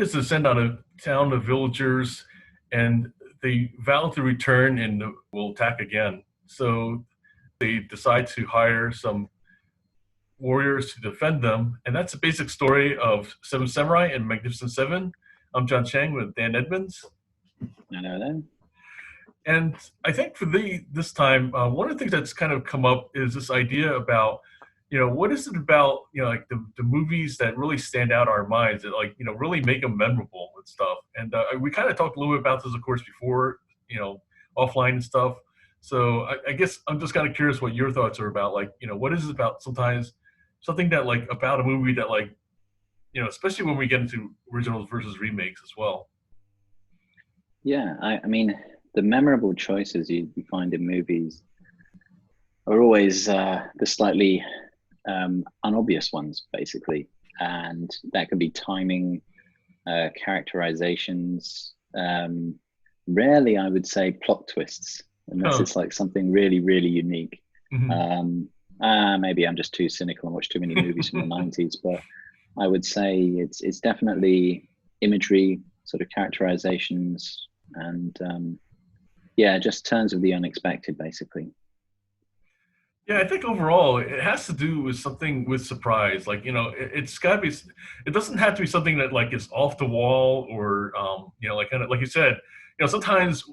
is to send out a town of villagers, and they vow to return and will attack again. So they decide to hire some warriors to defend them, and that's the basic story of Seven Samurai and Magnificent Seven. I'm John Chang with Dan Edmonds. I know them. And I think for this time, one of the things that's kind of come up is this idea about, what is it about, like the movies that really stand out in our minds that, like, really make them memorable and stuff. And we kind of talked a little bit about this, of course, before, offline and stuff. So I guess I'm just kind of curious what your thoughts are about, like, what is it about sometimes something that, like, about a movie that, like, especially when we get into originals versus remakes as well. Yeah, I mean, the memorable choices you find in movies are always the slightly unobvious ones, basically. And that could be timing, characterizations, rarely, I would say, plot twists, unless it's like something really, really unique. Mm-hmm. Maybe I'm just too cynical and watched too many movies from the 90s, but I would say it's definitely imagery, sort of characterizations, and just turns of the unexpected, basically. Yeah, I think overall it has to do with something with surprise. Like, it's got to be. It doesn't have to be something that, like, is off the wall or like, kind of like you said. Sometimes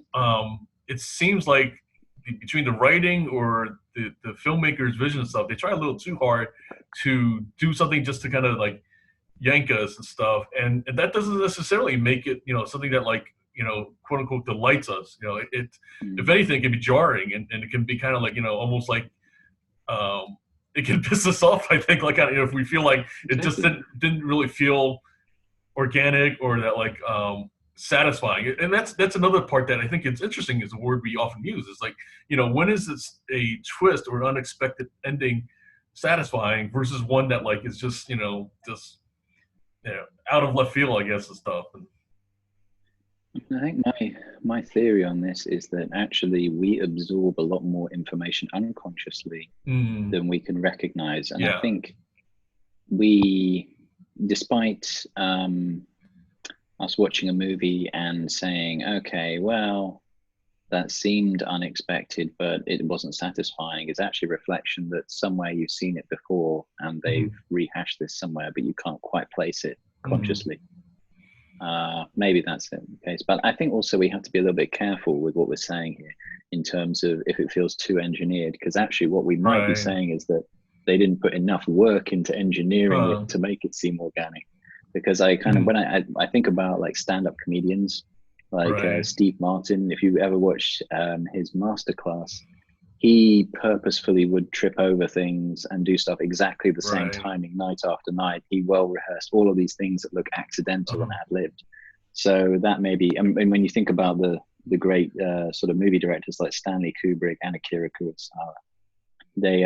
it seems like between the writing or the filmmaker's vision and stuff, they try a little too hard to do something just to kind of, like, yank us and stuff, and that doesn't necessarily make it something that, like, quote unquote delights us. If anything, it can be jarring, and it can be kind of like, almost like it can piss us off, I think, like, if we feel like it just didn't really feel organic or that, like, satisfying. And that's another part that I think it's interesting, is a word we often use. It's like, when is this a twist or an unexpected ending satisfying versus one that, like, is just out of left field, I guess, and stuff. I think my theory on this is that actually we absorb a lot more information unconsciously than we can recognize. And I think we, despite us watching a movie and saying, okay, well, that seemed unexpected, but it wasn't satisfying, is actually a reflection that somewhere you've seen it before and they've rehashed this somewhere, but you can't quite place it consciously. Maybe that's the case. But I think also we have to be a little bit careful with what we're saying here in terms of if it feels too engineered, because actually what we might be saying is that they didn't put enough work into engineering it to make it seem organic. Because I kind of, when I think about, like, stand-up comedians, like Steve Martin, if you ever watched his masterclass, he purposefully would trip over things and do stuff exactly the same timing night after night. He well rehearsed all of these things that look accidental and ad-libbed. So that may be, and when you think about the great sort of movie directors like Stanley Kubrick and Akira Kurosawa, they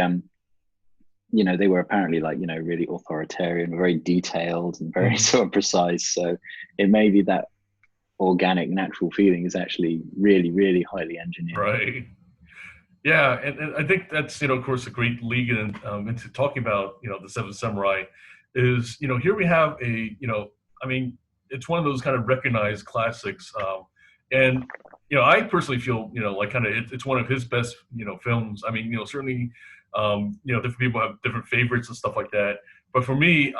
they were apparently, like, really authoritarian, very detailed and very sort of precise. So it may be that organic, natural feeling is actually really, really highly engineered. Right. Yeah, and I think that's, of course, a great lead into talking about, the Seven Samurai. Is, here we have a, I mean, it's one of those kind of recognized classics, and I personally feel, like, kind of it's one of his best, films. I mean, certainly, different people have different favorites and stuff like that. But for me,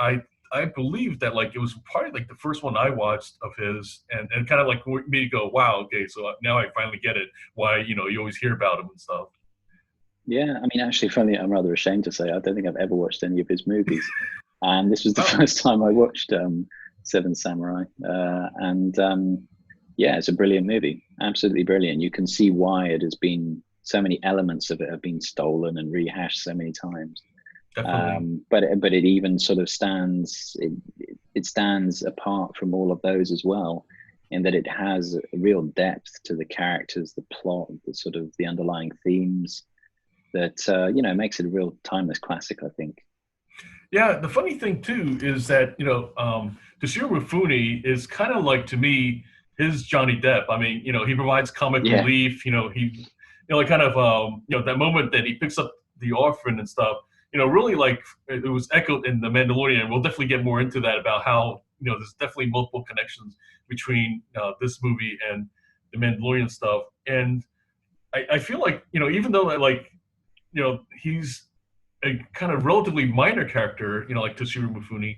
I believe that, like, it was probably, like, the first one I watched of his, and kind of, like, made me go, wow, okay, so now I finally get it, why, you always hear about him and stuff. Yeah, I mean, actually, funny, I'm rather ashamed to say, I don't think I've ever watched any of his movies. And this was the first time I watched Seven Samurai. It's a brilliant movie, absolutely brilliant. You can see why it has been, so many elements of it have been stolen and rehashed so many times. But it even sort of stands apart from all of those as well, in that it has a real depth to the characters, the plot, the sort of the underlying themes that makes it a real timeless classic, I think. Yeah, the funny thing too is that Toshiro Mifune is kind of like, to me, his Johnny Depp. I mean, he provides comic relief. He like, kind of that moment that he picks up the orphan and stuff. Really, like, it was echoed in the Mandalorian. We'll definitely get more into that about how there's definitely multiple connections between this movie and the Mandalorian stuff. And I feel like, even though like, he's a kind of relatively minor character, like Toshiro Mifune,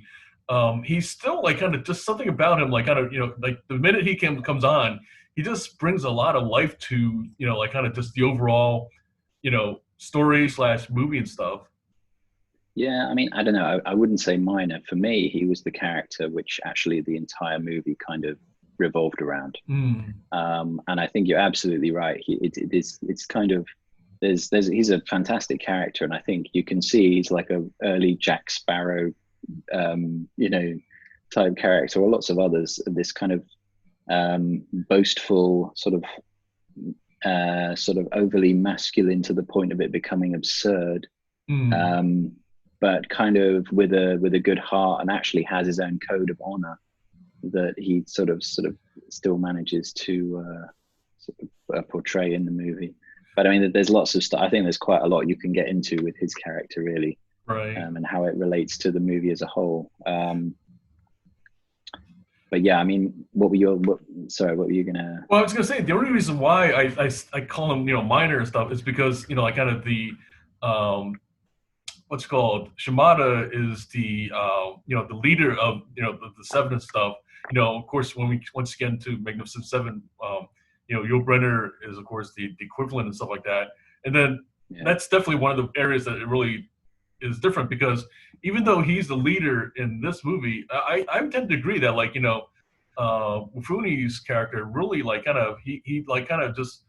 he's still like kind of just something about him, like kind of, like the minute he comes on, he just brings a lot of life to, like kind of just the overall, story / movie and stuff. Yeah, I mean, I don't know. I wouldn't say minor. For me, he was the character which actually the entire movie kind of revolved around. And I think you're absolutely right. It's kind of he's a fantastic character, and I think you can see he's like a early Jack Sparrow, type character, or lots of others. This kind of boastful, sort of overly masculine to the point of it becoming absurd. But kind of with a good heart, and actually has his own code of honor that he sort of still manages to portray in the movie. But I mean, there's lots of stuff. I think there's quite a lot you can get into with his character, really, right? And how it relates to the movie as a whole. But yeah, I mean, what were you gonna? Well, I was gonna say the only reason why I call him minor and stuff is because like kind of the what's called Shimada is the the leader of the Seven and stuff. Of course, when we once again to Magnificent Seven, Yul Brynner is of course the equivalent and stuff like that. And then that's definitely one of the areas that it really is different, because even though he's the leader in this movie, I tend to agree that like Mifune's character really like kind of he like kind of just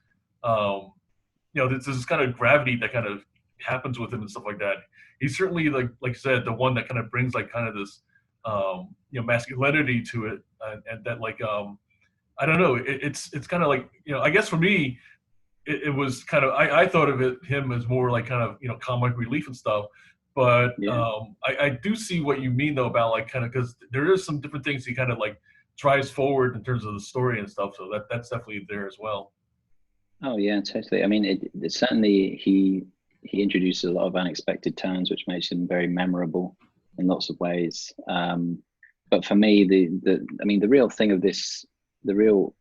there's this kind of gravity that kind of happens with him and stuff like that. He's certainly like you said, the one that kind of brings like kind of this masculinity to it, and that like I don't know, it's kind of like I guess for me it was kind of I thought of him as more like kind of comic relief and stuff, but I do see what you mean though about like kind of, because there is some different things he kind of like tries forward in terms of the story and stuff, so that's definitely there as well. Oh yeah, totally. I mean, it certainly he introduces a lot of unexpected turns, which makes him very memorable in lots of ways. But for me, the real thing of this, the real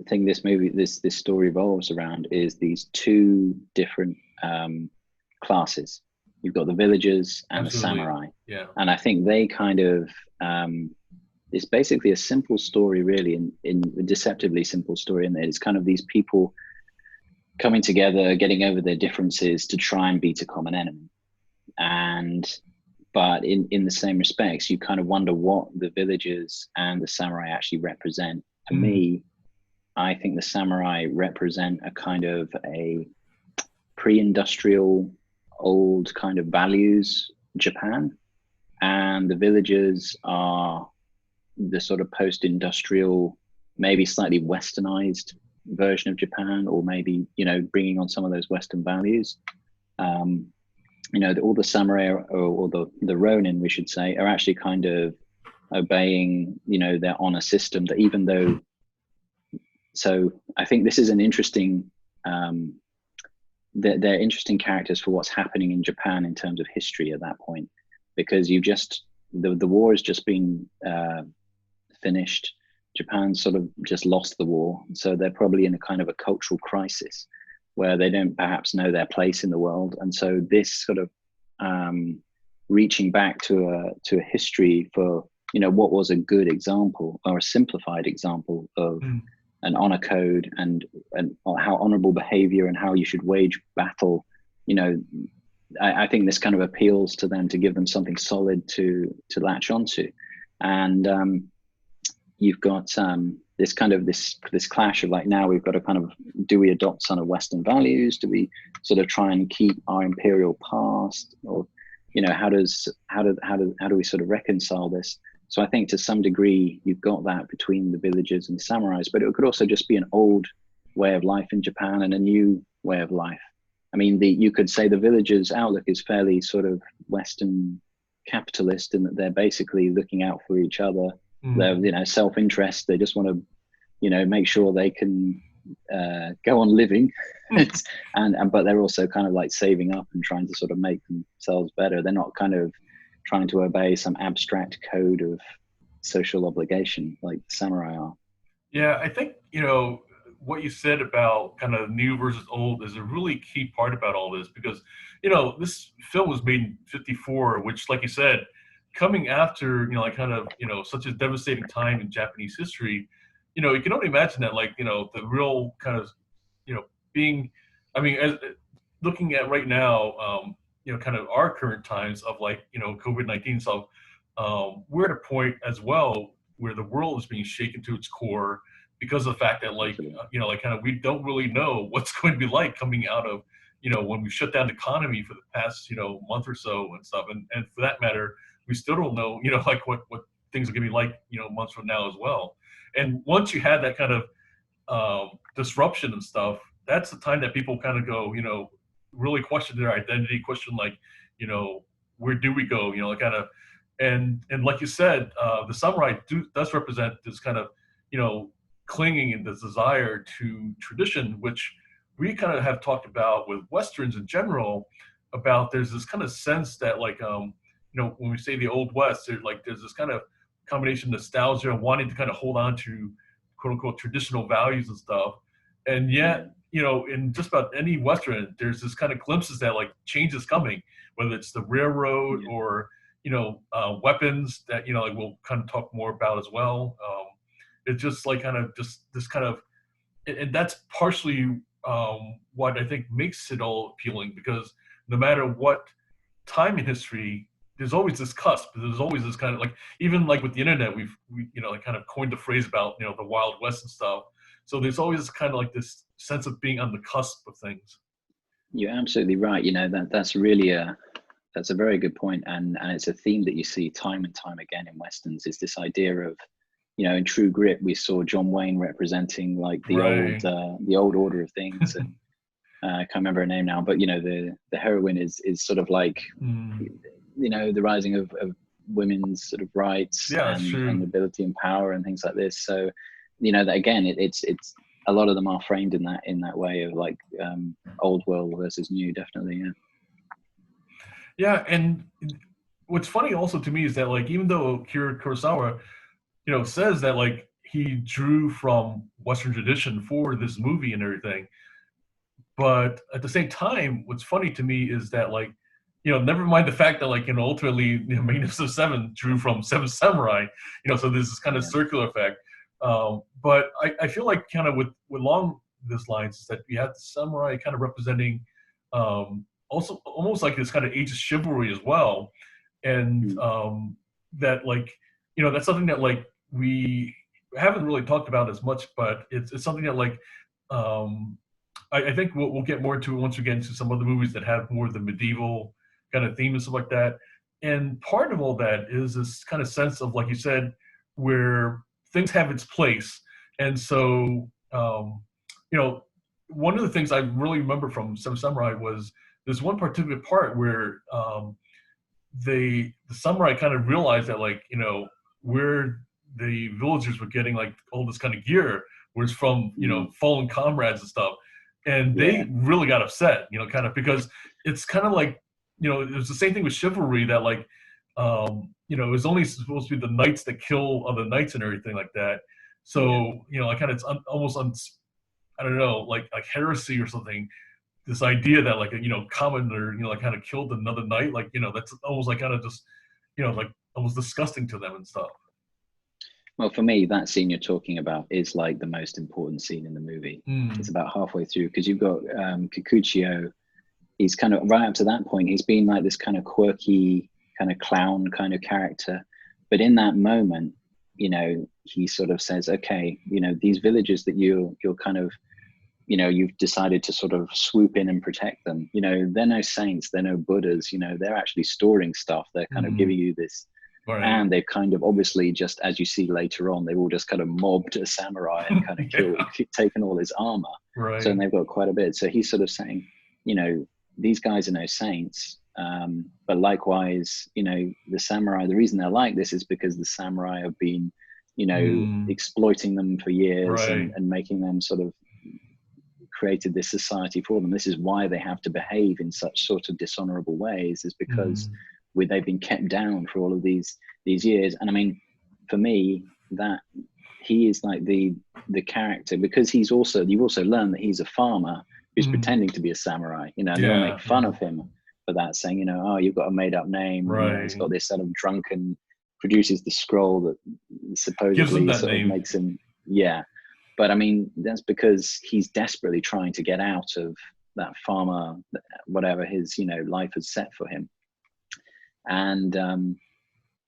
thing this movie, this story revolves around is these two different classes. You've got the villagers and Absolutely. the samurai. Yeah. And I think they kind of it's basically a simple story, really, in a deceptively simple story, and it's kind of these people coming together, getting over their differences to try and beat a common enemy. But in the same respects, you kind of wonder what the villagers and the samurai actually represent. To me, I think the samurai represent a kind of a pre-industrial, old kind of values Japan, and the villagers are the sort of post-industrial, maybe slightly westernized version of Japan, or maybe bringing on some of those Western values. All the samurai or the ronin, we should say, are actually kind of obeying their honor system. That even though, so I think this is an interesting. They're interesting characters for what's happening in Japan in terms of history at that point, because the war has just been finished. Japan sort of just lost the war, so they're probably in a kind of a cultural crisis where they don't perhaps know their place in the world. And so this sort of reaching back to a history for what was a good example or a simplified example of an honor code and how honorable behavior and how you should wage battle. I think this kind of appeals to them to give them something solid to latch onto. And you've got this kind of this clash of like, now we've got a kind of, do we adopt some of Western values? Do we sort of try and keep our imperial past? Or how do we sort of reconcile this? So I think to some degree you've got that between the villagers and the samurais, but it could also just be an old way of life in Japan and a new way of life. I mean, you could say the villagers' outlook is fairly sort of Western capitalist, in that they're basically looking out for each other. They're self-interest. They just want to make sure they can go on living, but they're also kind of like saving up and trying to sort of make themselves better. They're not kind of trying to obey some abstract code of social obligation like the samurai are. Yeah, I think, what you said about kind of new versus old is a really key part about all this, because, this film was made in 54, which, like you said, coming after, kind of, such a devastating time in Japanese history, you can only imagine that, like, the real kind of, being, I mean, as looking at right now, kind of our current times of, like, COVID-19 stuff, we're at a point as well where the world is being shaken to its core because of the fact that, like, like, kind of, we don't really know what's going to be like coming out of, when we shut down the economy for the past, month or so and stuff. And for that matter, we still don't know, like what things are going to be like, months from now as well. And once you had that kind of disruption and stuff, that's the time that people kind of go, really question their identity, question, like, where do we go, like, kind of, and like you said, the samurai does represent this kind of, clinging and this desire to tradition, which we kind of have talked about with Westerns in general, about there's this kind of sense that, like, when we say the Old West, there's this kind of combination of nostalgia and wanting to kind of hold on to quote unquote traditional values and stuff. And yet, in just about any Western, there's this kind of glimpses that, like, change is coming, whether it's the railroad or, weapons that, like, we'll kind of talk more about as well. It's just like kind of just this kind of, and that's partially what I think makes it all appealing, because no matter what time in history, there's always this cusp. There's always this kind of, like, even like with the internet, we like kind of coined the phrase about, the Wild West and stuff. So there's always kind of like this sense of being on the cusp of things. You're absolutely right. That's really that's a very good point, and it's a theme that you see time and time again in Westerns, is this idea of, in True Grit, we saw John Wayne representing, like, the old order of things, and I can't remember her name now, but the heroine is sort of like, the rising of women's sort of rights and ability and power and things like this. So, that again, it's a lot of them are framed in that way of, like, old world versus new, definitely. Yeah, and what's funny also to me is that, like, even though Akira Kurosawa, says that, like, he drew from Western tradition for this movie and everything, but at the same time, what's funny to me is that, like, never mind the fact that, like, ultimately, Magnificent Seven drew from Seven Samurai, so there's this kind of circular effect. But I feel like kind of with along this lines is that you have the samurai kind of representing also almost like this kind of age of chivalry as well, and that, like, that's something that, like, we haven't really talked about as much, but it's something that, like, I think we'll get more into it once we get into some of the movies that have more of the medieval kind of theme and stuff like that. And part of all that is this kind of sense of, like you said, where things have its place. And so, one of the things I really remember from Seven Samurai was there's one particular part where the samurai kind of realized that, like, where the villagers were getting, like, all this kind of gear was from, fallen comrades and stuff. And they really got upset, kind of, because it's kind of like, it was the same thing with chivalry that, like, it was only supposed to be the knights that kill other knights and everything like that. So, like, kind of, it's almost, I don't know, like heresy or something. This idea that, like, commoner, like, kind of killed another knight, like, that's almost like kind of just, like, almost disgusting to them and stuff. Well, for me, that scene you're talking about is, like, the most important scene in the movie. It's about halfway through, because you've got Kikuchiyo. He's kind of, right up to that point, he's been like this kind of quirky, kind of clown kind of character. But in that moment, he sort of says, okay, these villages that you're kind of, you've decided to sort of swoop in and protect them. They're no saints, they're no Buddhas, they're actually storing stuff. They're kind of giving you this. Right. And they've kind of, obviously, just as you see later on, they've all just kind of mobbed a samurai and kind of taken all his armor. Right. So, and they've got quite a bit. So he's sort of saying, these guys are no saints. But likewise, the samurai, the reason they're like this is because the samurai have been, exploiting them for years, right, and making them sort of created this society for them. This is why they have to behave in such sort of dishonorable ways, is because they've been kept down for all of these years. And I mean, for me, that he is like the character, because you've also learned that he's a farmer who's pretending to be a samurai, you know, and they all make fun of him for that, saying, you know, oh, you've got a made up name, right. You know, he's got this sort of drunken, produces the scroll that supposedly sort of makes him, but I mean, that's because he's desperately trying to get out of that farmer, whatever his, you know, life has set for him. And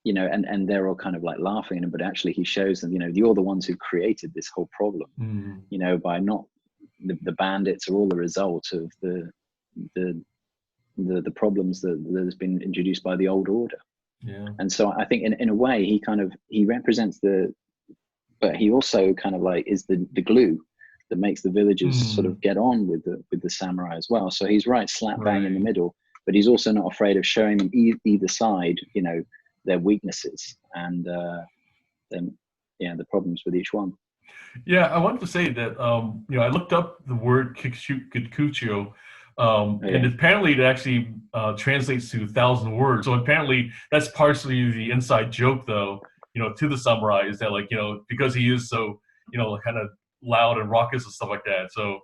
you know, and they're all kind of like laughing at him, but actually he shows them, you know, you're the ones who created this whole problem, you know, by not, the bandits are all the result of the problems that has been introduced by the old order. And so I think in a way he represents but he also kind of like is the glue that makes the villagers sort of get on with the samurai as well. So he's right slap bang in the middle, but he's also not afraid of showing them either side, you know, their weaknesses and then the problems with each one. I wanted to say that you know, I looked up the word Kikuchiyo, and apparently it actually translates to 1,000 words. So apparently that's partially the inside joke, though, you know, to the samurai, is that, like, you know, because he is so, you know, kind of loud and raucous and stuff like that. So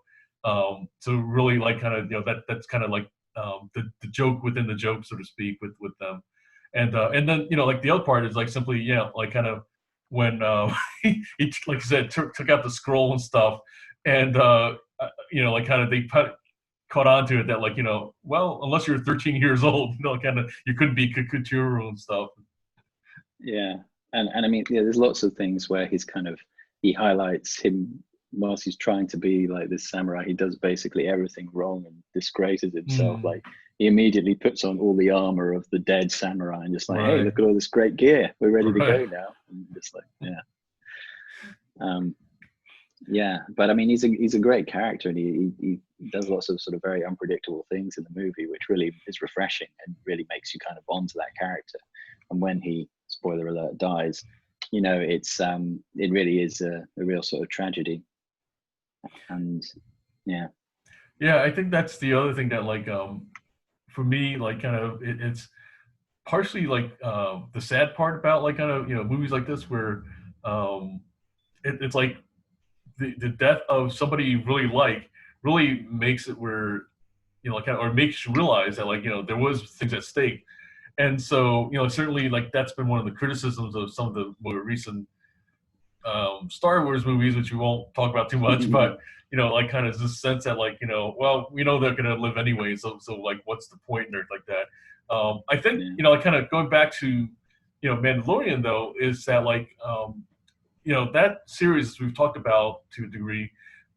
so really, like, kind of, you know, that's kind of like the joke within the joke, so to speak, with them. And then, you know, like the other part is like simply, like kind of when he like you said, took out the scroll and stuff, and you know, like kind of they caught on to it that, like, you know, well, unless you're 13 years old, you know, kind of you couldn't be Kikuchiyo and stuff. And I mean, there's lots of things where he highlights him whilst he's trying to be like this samurai. He does basically everything wrong and disgraces himself. Like, he immediately puts on all the armor of the dead samurai and just like, hey, look at all this great gear. We're ready to go now. And just like, but I mean, he's a great character, and he does lots of sort of very unpredictable things in the movie, which really is refreshing and really makes you kind of bond to that character. And when he, spoiler alert, dies, you know, it really is a real sort of tragedy. And I think that's the other thing that, like, for me, like, kind of it's partially like the sad part about, like, kind of, you know, movies like this where it's like the death of somebody you really like really makes it where, you know, like, or makes you realize that, like, you know, there was things at stake. And so, you know, certainly, like, that's been one of the criticisms of some of the more recent Star Wars movies, which we won't talk about too much, but, you know, like, kind of this sense that, like, you know, well, we know they're going to live anyway, so like, what's the point and everything like that. I think, you know, like, kind of going back to, you know, Mandalorian, though, is that, like, you know, that series we've talked about to a degree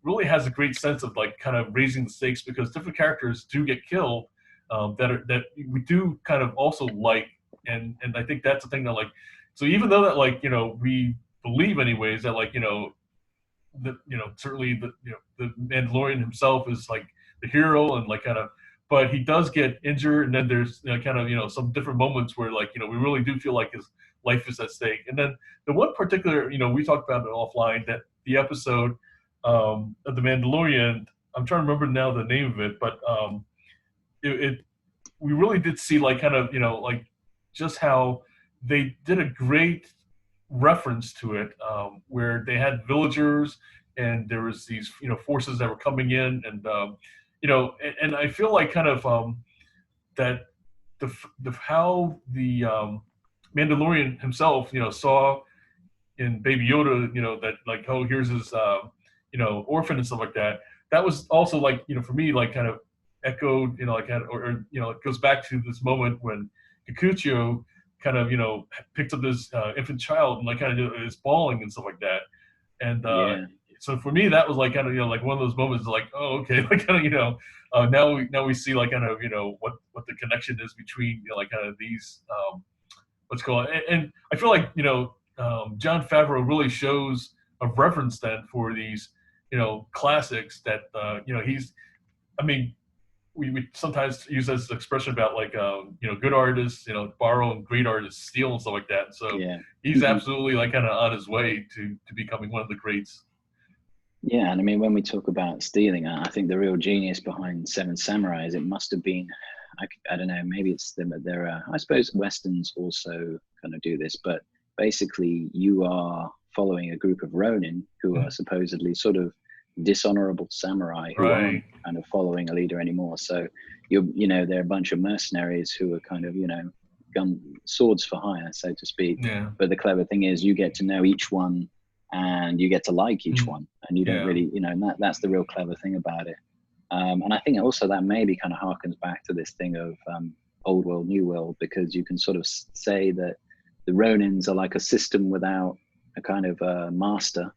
really has a great sense of, like, kind of raising the stakes, because different characters do get killed that we do kind of also like, and I think that's the thing that, like, so even though that, like, you know, we believe anyways that, like, you know, you know, certainly the Mandalorian himself is like the hero, and, like, kind of, but he does get injured, and then there's, you know, kind of, you know, some different moments where, like, you know, we really do feel like his life is at stake. And then the one particular, you know, we talked about it offline, that the episode of the Mandalorian, I'm trying to remember now the name of it, but we really did see, like, kind of, you know, like, just how they did a great reference to it, where they had villagers and there was these, you know, forces that were coming in, and you know, and I feel like kind of that the how the Mandalorian himself, you know, saw in Baby Yoda, you know, that, like, oh, here's his you know, orphan and stuff like that. That was also, like, you know, for me, like, kind of echoed, you know, like, or you know, it goes back to this moment when Kikuchiyo kind of, you know, picks up this infant child and, like, kind of is bawling and stuff like that. And so for me, that was, like, kind of, you know, like, one of those moments like, oh, okay, like, kind of, you know, now we see, like, kind of, you know, what the connection is between, you know, like, kind of these what's going on. And I feel like, you know, Jon Favreau really shows a reverence then for these, you know, classics that you know, I mean, we sometimes use this expression about, like, you know, good artists, you know, borrow, and great artists steal and stuff like that. So he's absolutely, like, kind of on his way to becoming one of the greats. Yeah, and I mean, when we talk about stealing, I think the real genius behind Seven Samurai is it must have been I don't know, maybe it's them. There are, I suppose Westerns also kind of do this, but basically you are following a group of Ronin who are supposedly sort of dishonorable samurai who aren't kind of following a leader anymore. So you know, they're a bunch of mercenaries who are kind of, you know, swords for hire, so to speak. Yeah. But the clever thing is you get to know each one and you get to like each one, and you don't really, you know, and that's the real clever thing about it. And I think also that maybe kind of harkens back to this thing of old world, new world, because you can sort of say that the Ronins are like a system without a kind of master.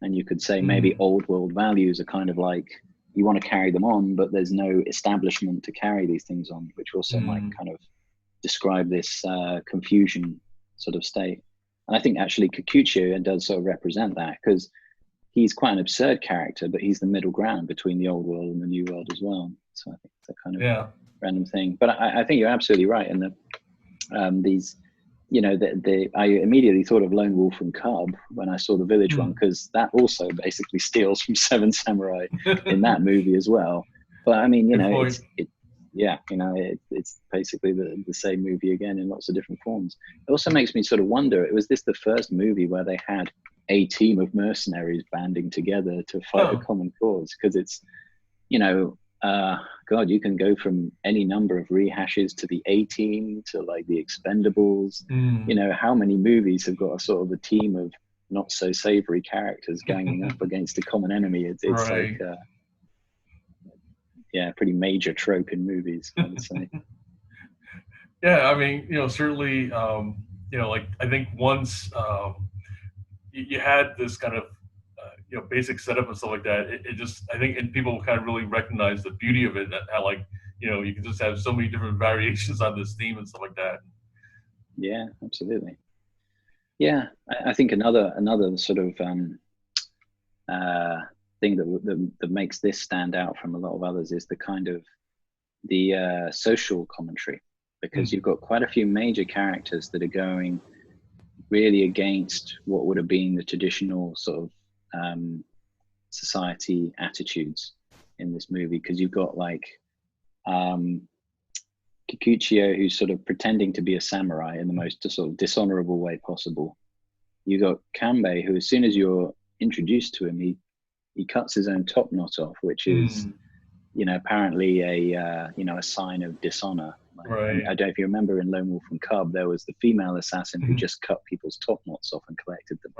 And you could say maybe old world values are kind of like, you want to carry them on, but there's no establishment to carry these things on, which also might kind of describe this confusion sort of state. And I think actually Kikuchiyo does sort of represent that, because he's quite an absurd character, but he's the middle ground between the old world and the new world as well. So I think it's a kind of random thing. But I think you're absolutely right in that these, you know, I immediately thought of Lone Wolf and Cub when I saw the Village one, because that also basically steals from Seven Samurai in that movie as well. But I mean, you know, yeah, you know, it's basically the same movie again in lots of different forms. It also makes me sort of wonder, was this the first movie where they had a team of mercenaries banding together to fight a common cause? Because it's, you know, God, you can go from any number of rehashes to the A-Team to like the Expendables. You know, how many movies have got a sort of a team of not so savory characters ganging up against a common enemy? It's like, yeah, pretty major trope in movies, I would say. Yeah, I mean, you know, certainly, you know, like I think once you had this kind of, you know, basic setup and stuff like that, it just, I think, and people kind of really recognize the beauty of it, that how, like, you know, you can just have so many different variations on this theme and stuff like that. Yeah, absolutely. Yeah, I think another sort of thing that makes this stand out from a lot of others is the kind of the social commentary, because you've got quite a few major characters that are going really against what would have been the traditional sort of society attitudes in this movie. Because you've got like Kikuchiyo, who's sort of pretending to be a samurai in the most sort of dishonorable way possible. You got Kambei, who as soon as you're introduced to him, he cuts his own top knot off, which is, you know, apparently a you know, a sign of dishonor. Like, I don't know if you remember in Lone Wolf and Cub, there was the female assassin who just cut people's top knots off and collected them.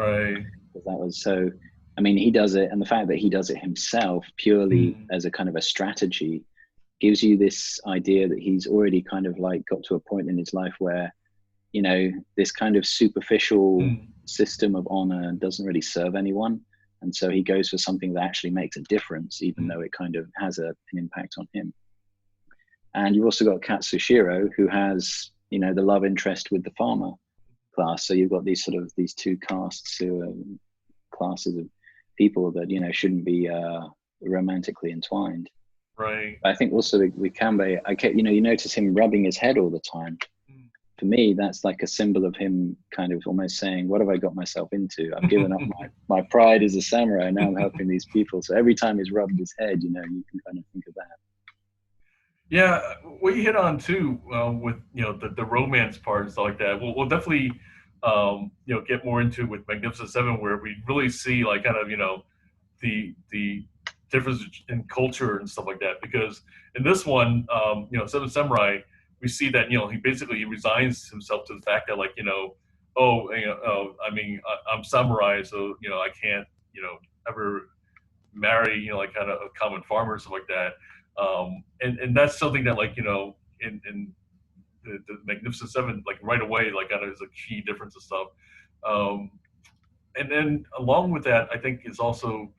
That was so. I mean, he does it, and the fact that he does it himself purely as a kind of a strategy gives you this idea that he's already kind of like got to a point in his life where, you know, this kind of superficial system of honor doesn't really serve anyone. And so he goes for something that actually makes a difference, even though it kind of has an impact on him. And you've also got Katsushirō, who has, you know, the love interest with the farmer class. So you've got these sort of, these two castes who are classes of people that, you know, shouldn't be romantically entwined. But I think also with Kambei, you know, you notice him rubbing his head all the time. For me, that's like a symbol of him kind of almost saying, what have I got myself into? I've given up my pride as a samurai. Now I'm helping these people. So every time he's rubbed his head, you know, you can kind of think of that. Yeah, what you hit on too, with, you know, the romance part and stuff like that. We'll definitely, you know, get more into it with Magnificent Seven, where we really see like kind of, you know, the difference in culture and stuff like that. Because in this one, you know, Seven Samurai, we see that, you know, he resigns himself to the fact that, like, you know, I mean, I'm samurai, so, you know, I can't, you know, ever marry, you know, like kind of a common farmer or stuff like that. And that's something that, like, you know, in the Magnificent Seven, like right away, like kind of is a key difference and stuff. And then along with that, I think is also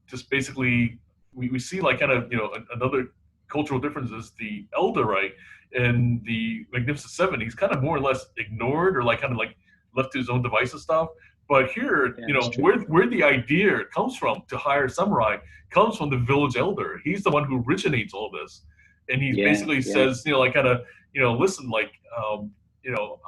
just basically we see like kind of, you know, another cultural difference is the elder, right? In the Magnificent Seven, he's kind of more or less ignored or like kind of like left to his own devices stuff. But here, you know, where the idea comes from to hire samurai comes from the village elder. He's the one who originates all this, and he basically says, you know, like kind of, you know, listen, like, you know,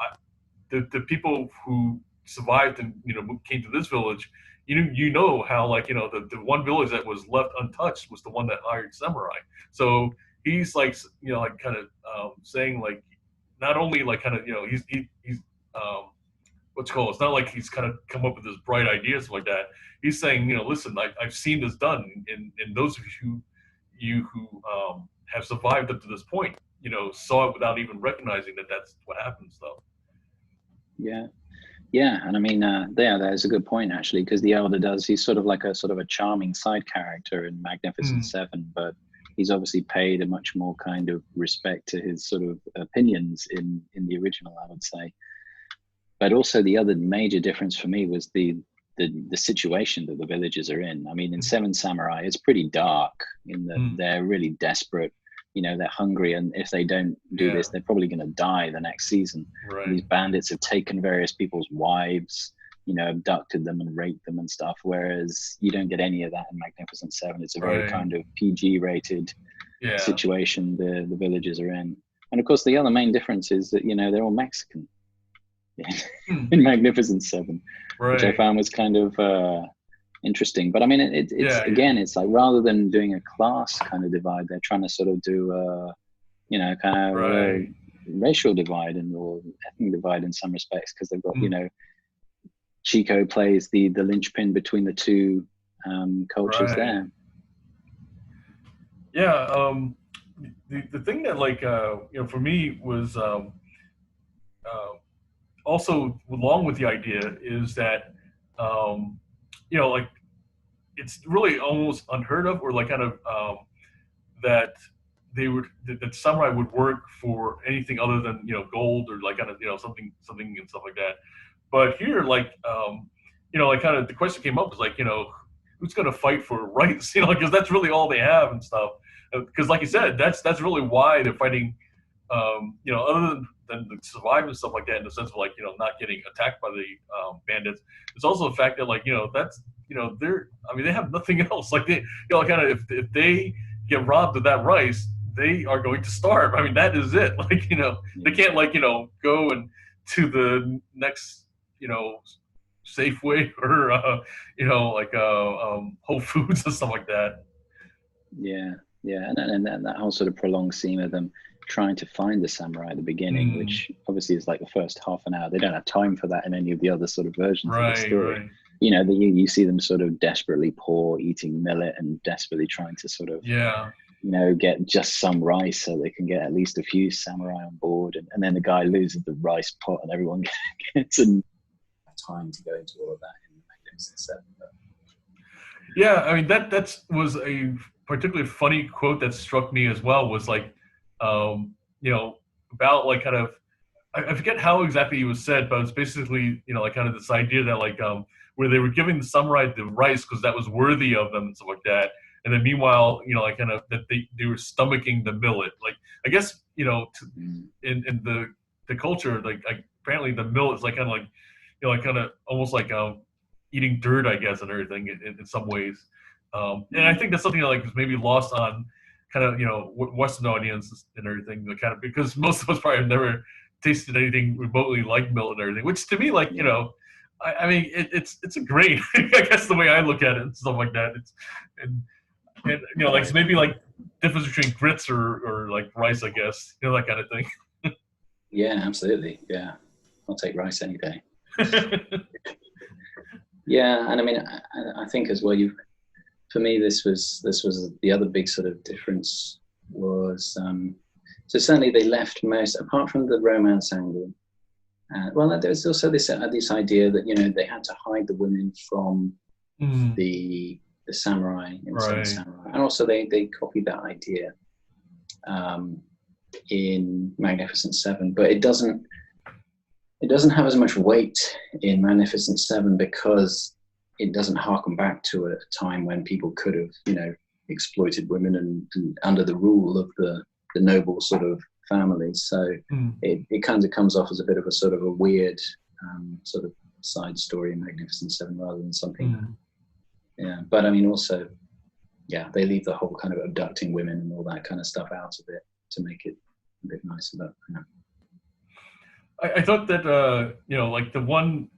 the people who survived and, you know, came to this village, you know how, like, you know, the one village that was left untouched was the one that hired samurai. So he's like, you know, like kind of saying like, not only like kind of, you know, he's what's called, it's not like he's kind of come up with this bright ideas like that. He's saying, you know, listen, I've seen this done, and those of you who have survived up to this point, you know, saw it without even recognizing that that's what happens, though. Yeah, and I mean, there's a good point actually, because the elder he's sort of like a charming side character in Magnificent Seven, but he's obviously paid a much more kind of respect to his sort of opinions in the original, I would say. But also the other major difference for me was the situation that the villagers are in. I mean, in Seven Samurai, it's pretty dark in that they're really desperate. You know, they're hungry, and if they don't do this, they're probably going to die the next season. Right. These bandits have taken various people's wives, you know, abducted them and raped them and stuff, whereas you don't get any of that in Magnificent Seven. It's a very kind of PG-rated situation the villagers are in. And of course, the other main difference is that, you know, they're all Mexican in Magnificent Seven, which I found was kind of interesting. But I mean, it's again, it's like, rather than doing a class kind of divide, they're trying to sort of do you know, kind of racial divide or ethnic divide in some respects, because they've got you know, Chico plays the linchpin between the two cultures there. The thing that, like, you know, for me was also along with the idea is that you know, like, it's really almost unheard of, or like kind of that that samurai would work for anything other than, you know, gold, or like kind of, you know, something and stuff like that. But here, like, you know, like kind of the question came up is like, you know, who's going to fight for rights? You know, because that's really all they have and stuff. Because like you said, that's really why they're fighting. You know, other than the survival and stuff like that, in the sense of like, you know, not getting attacked by the bandits. It's also the fact that, like, you know, that's, you know, they have nothing else. Like, they, you know, kind of, if they get robbed of that rice, they are going to starve. I mean, that is it. Like, you know, they can't, like, you know, go and to the next, you know, Safeway or you know, like Whole Foods and stuff like that. Yeah, and that whole sort of prolonged scene of them trying to find the samurai at the beginning, which obviously is like the first half an hour. They don't have time for that in any of the other sort of versions of the story. You know, you see them sort of desperately poor, eating millet, and desperately trying to sort of, you know, get just some rice so they can get at least a few samurai on board. And then the guy loses the rice pot, and everyone gets time to go into all of that in Magnificent Seven. Yeah, I mean, that was a particularly funny quote that struck me as well, was like, you know, about like kind of, I forget how exactly it was said, but it's basically, you know, like kind of this idea that like, where they were giving the samurai the rice because that was worthy of them and stuff like that. And then meanwhile, you know, like kind of that they were stomaching the millet. Like, I guess, you know, in the culture, like apparently the millet is like kind of like, you know, like kind of almost like eating dirt, I guess, and everything in some ways. And I think that's something that like is maybe lost on kind of, you know, Western audiences and everything, kind of, because most of us probably have never tasted anything remotely like millet and everything, which to me, like, you know, I mean, it's a great, I guess the way I look at it and stuff like that. It's, and you know, like, so maybe like difference between grits or like rice, I guess, you know, that kind of thing. Yeah, absolutely. Yeah. I'll take rice any day. Yeah. And I mean, I think as well, for me, this was the other big sort of difference was, so certainly they left most, apart from the romance angle. Well, there was also this idea that, you know, they had to hide the women from the samurai in Seven Samurai, and also they copied that idea in Magnificent Seven, but it doesn't have as much weight in Magnificent Seven because it doesn't harken back to a time when people could have, you know, exploited women and under the rule of the noble sort of families. So it kind of comes off as a bit of a sort of a weird sort of side story in Magnificent Seven rather than something. Yeah, but I mean, also, yeah, they leave the whole kind of abducting women and all that kind of stuff out of it to make it a bit nicer. But you know. I thought that you know, like the one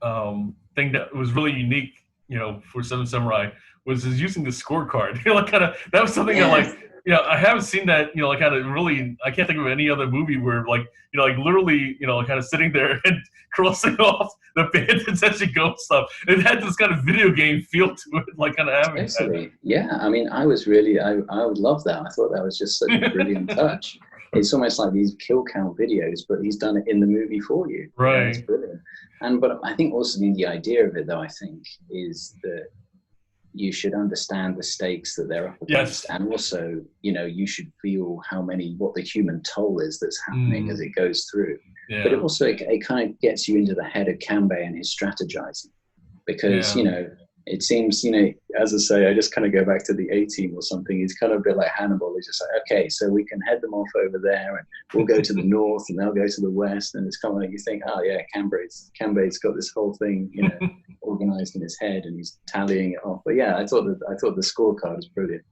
thing that was really unique, you know, for Seven Samurai was using the scorecard. You know, like kind of, that was something that like Yeah, I haven't seen that, like kind of really, I can't think of any other movie where like, like literally, kind of sitting there and crossing off the bandits as you go stuff. It had this kind of video game feel to it, like kind of having Totally. Yeah, I mean, I would love that. I thought that was just such a brilliant touch. It's almost like these kill count videos, but he's done it in the movie for you. Right. It's brilliant. But I think also the idea of it, though, I think, is that you should understand the stakes that they're up against, and also, you should feel what the human toll is that's happening as it goes through. Yeah. But it also it kind of gets you into the head of Kambei and his strategizing, because it seems, as I say, I just kind of go back to the A-Team or something. He's kind of a bit like Hannibal. He's just like, okay, so we can head them off over there, and we'll go to the north, and they'll go to the west. And it's kind of like you think, oh yeah, Kambei's got this whole thing, organized in his head, and he's tallying it off. But yeah, I thought the scorecard was brilliant.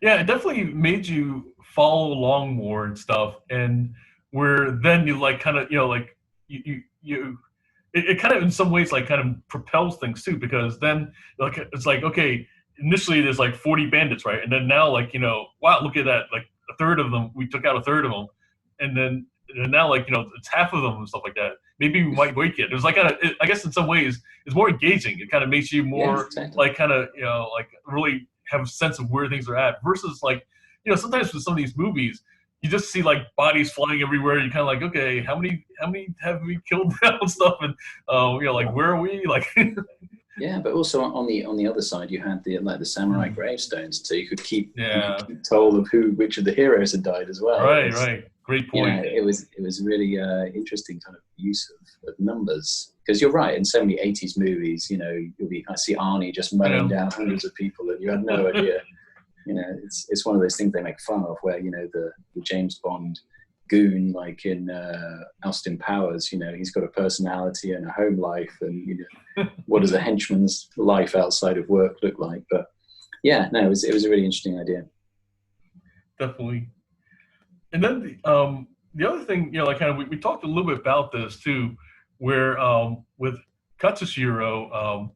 Yeah, it definitely made you follow along more and stuff, and where then you like kind of like you. It kind of, in some ways, like kind of propels things too, because then like it's like, okay, initially there's like 40 bandits, right? And then now like, wow, look at that, like a third of them, we took out a third of them, and then now like it's half of them and stuff like that. Maybe we might break it. There's like kind of, I guess in some ways it's more engaging. It kind of makes you more like kind of like really have a sense of where things are at, versus like sometimes with some of these movies, you just see like bodies flying everywhere. You're kind of like, okay, how many have we killed now and stuff, and like where are we? Like, yeah, but also on the other side, you had the samurai gravestones, so you could keep toll of which of the heroes had died as well. Right. Great point. It was really interesting kind of use of numbers, because you're right. In so many 80s movies, I see Arnie just mowing down hundreds of people, and you had no idea. It's one of those things they make fun of, where the James Bond goon, like in Austin Powers, he's got a personality and a home life, and what does a henchman's life outside of work look like? But yeah, no, it was a really interesting idea. Definitely. And then the other thing, like kind of we talked a little bit about this too, where with Katsushirō,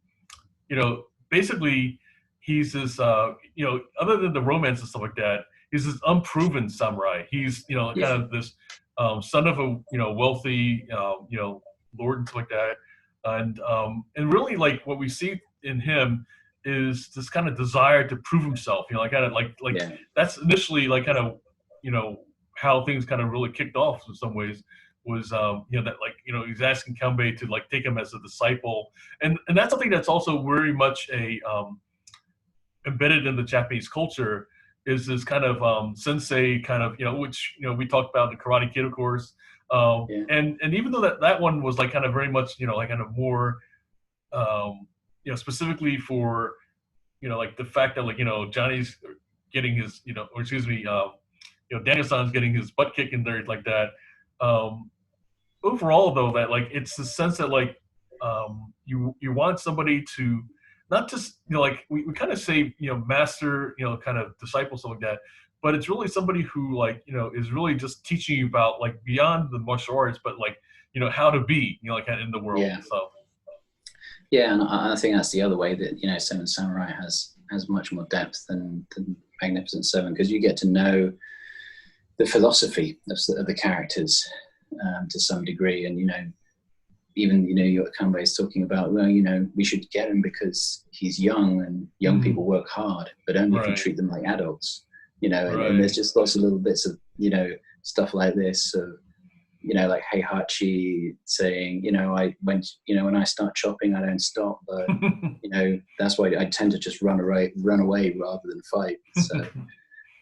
basically he's this, other than the romance and stuff like that, he's this unproven samurai. He's, kind of this son of a, wealthy, lord and stuff like that. And really like what we see in him is this kind of desire to prove himself, kind of like that's initially like kind of, how things kind of really kicked off in some ways, was that like he's asking Kambei to like take him as a disciple, and that's something that's also very much a embedded in the Japanese culture, is this kind of sensei kind of which we talked about in the Karate Kid, of course, and even though that one was like kind of very much like kind of more specifically for like the fact that like Johnny's getting his or excuse me Daniel-san's getting his butt kicked in there like that. Overall though, that like it's the sense that like you want somebody to not just like we kind of say master kind of disciple, something like that, but it's really somebody who like is really just teaching you about like beyond the martial arts, but like how to be like in the world. So and I think that's the other way that Seven Samurai has much more depth than Magnificent Seven, because you get to know the philosophy of the characters to some degree, and even Kambei is talking about, well, we should get him because he's young, and young people work hard, but only if you treat them like adults, and there's just lots of little bits of stuff like this, of like Heihachi saying, when I start chopping, I don't stop, but that's why I tend to just run away rather than fight. So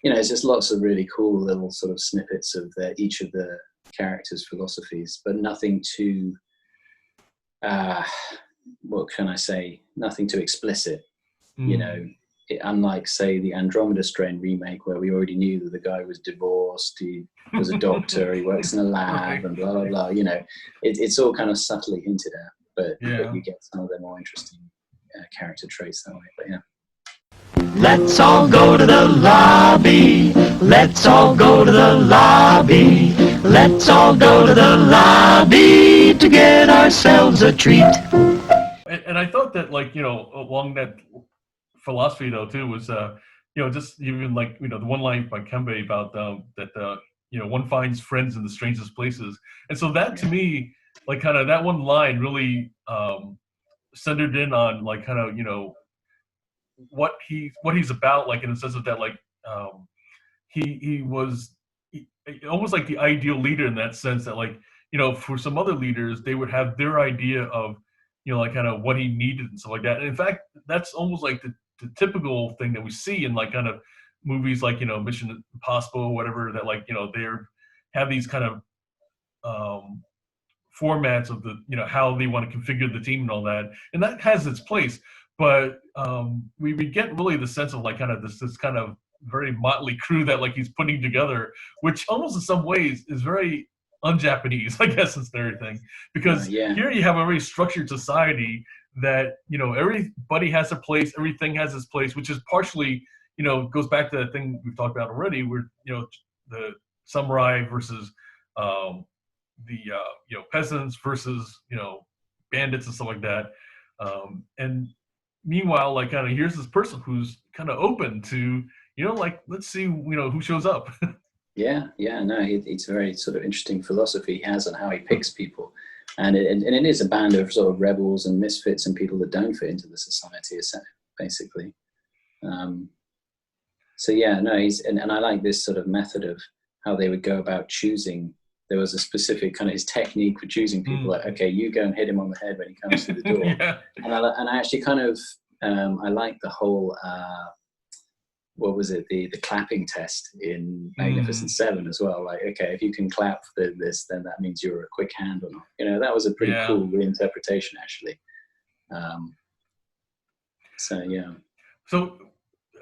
it's just lots of really cool little sort of snippets of each of the characters' philosophies, but nothing too what can I say? Nothing too explicit. Unlike, say, the Andromeda Strain remake, where we already knew that the guy was divorced, he was a doctor, he works in a lab, and blah, blah, blah. It's all kind of subtly hinted at, but you get some of the more interesting character traits that way. But yeah. Let's all go to the lobby. Let's all go to the lobby. Let's all go to the lobby to get ourselves a treat. And I thought that, like, along that philosophy, though, too, was just even like, the one line by Kambei about that, one finds friends in the strangest places. And so that to me, like kind of that one line really centered in on like kind of, what he's about, like in the sense of that, like he was almost like the ideal leader in that sense that like, for some other leaders, they would have their idea of, like kind of what he needed and stuff like that. And in fact, that's almost like the typical thing that we see in like kind of movies like, Mission Impossible or whatever, that like, they have these kind of formats of the, how they want to configure the team and all that. And that has its place. But we get really the sense of like kind of this kind of very motley crew that like he's putting together, which almost in some ways is very un-Japanese, I guess, is everything. Because here you have a very structured society that, everybody has a place, everything has its place, which is partially, goes back to the thing we've talked about already, where, the samurai versus the peasants versus, bandits and stuff like that. And meanwhile, like kind of here's this person who's kind of open to, like, let's see, who shows up. It's a very sort of interesting philosophy he has on how he picks people. And it is a band of sort of rebels and misfits and people that don't fit into the society, basically. And I like this sort of method of how they would go about choosing. There was a specific kind of his technique for choosing people. Like, okay, you go and hit him on the head when he comes through the door. And I actually kind of I like the whole what was it, the clapping test in Magnificent 7 as well. Like, okay, if you can clap for this, then that means you're a quick hand or not. That was a pretty cool reinterpretation, actually. So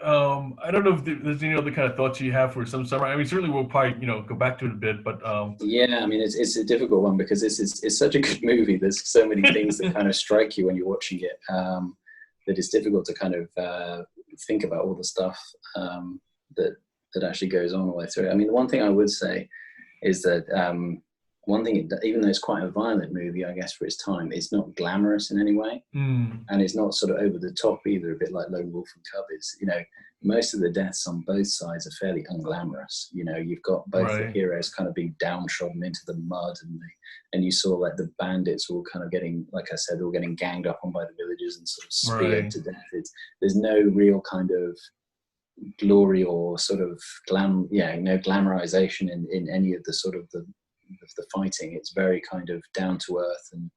I don't know if there's any other kind of thoughts you have for some samurai. I mean, certainly we'll probably go back to it a bit, but I mean, it's a difficult one because it's such a good movie. There's so many things that kind of strike you when you're watching it, that it's difficult to kind of think about all the stuff that actually goes on all the way through. I mean, the one thing I would say is that one thing, even though it's quite a violent movie, I guess, for its time, it's not glamorous in any way. And it's not sort of over the top either, a bit like Lone Wolf and Cub is. Most of the deaths on both sides are fairly unglamorous. You've got both the heroes kind of being downtrodden into the mud, and you saw like the bandits all kind of getting, like I said, all getting ganged up on by the villagers and sort of speared to death. There's no real kind of glory or sort of no glamorization in any of the sort of the fighting. It's very kind of down to earth, and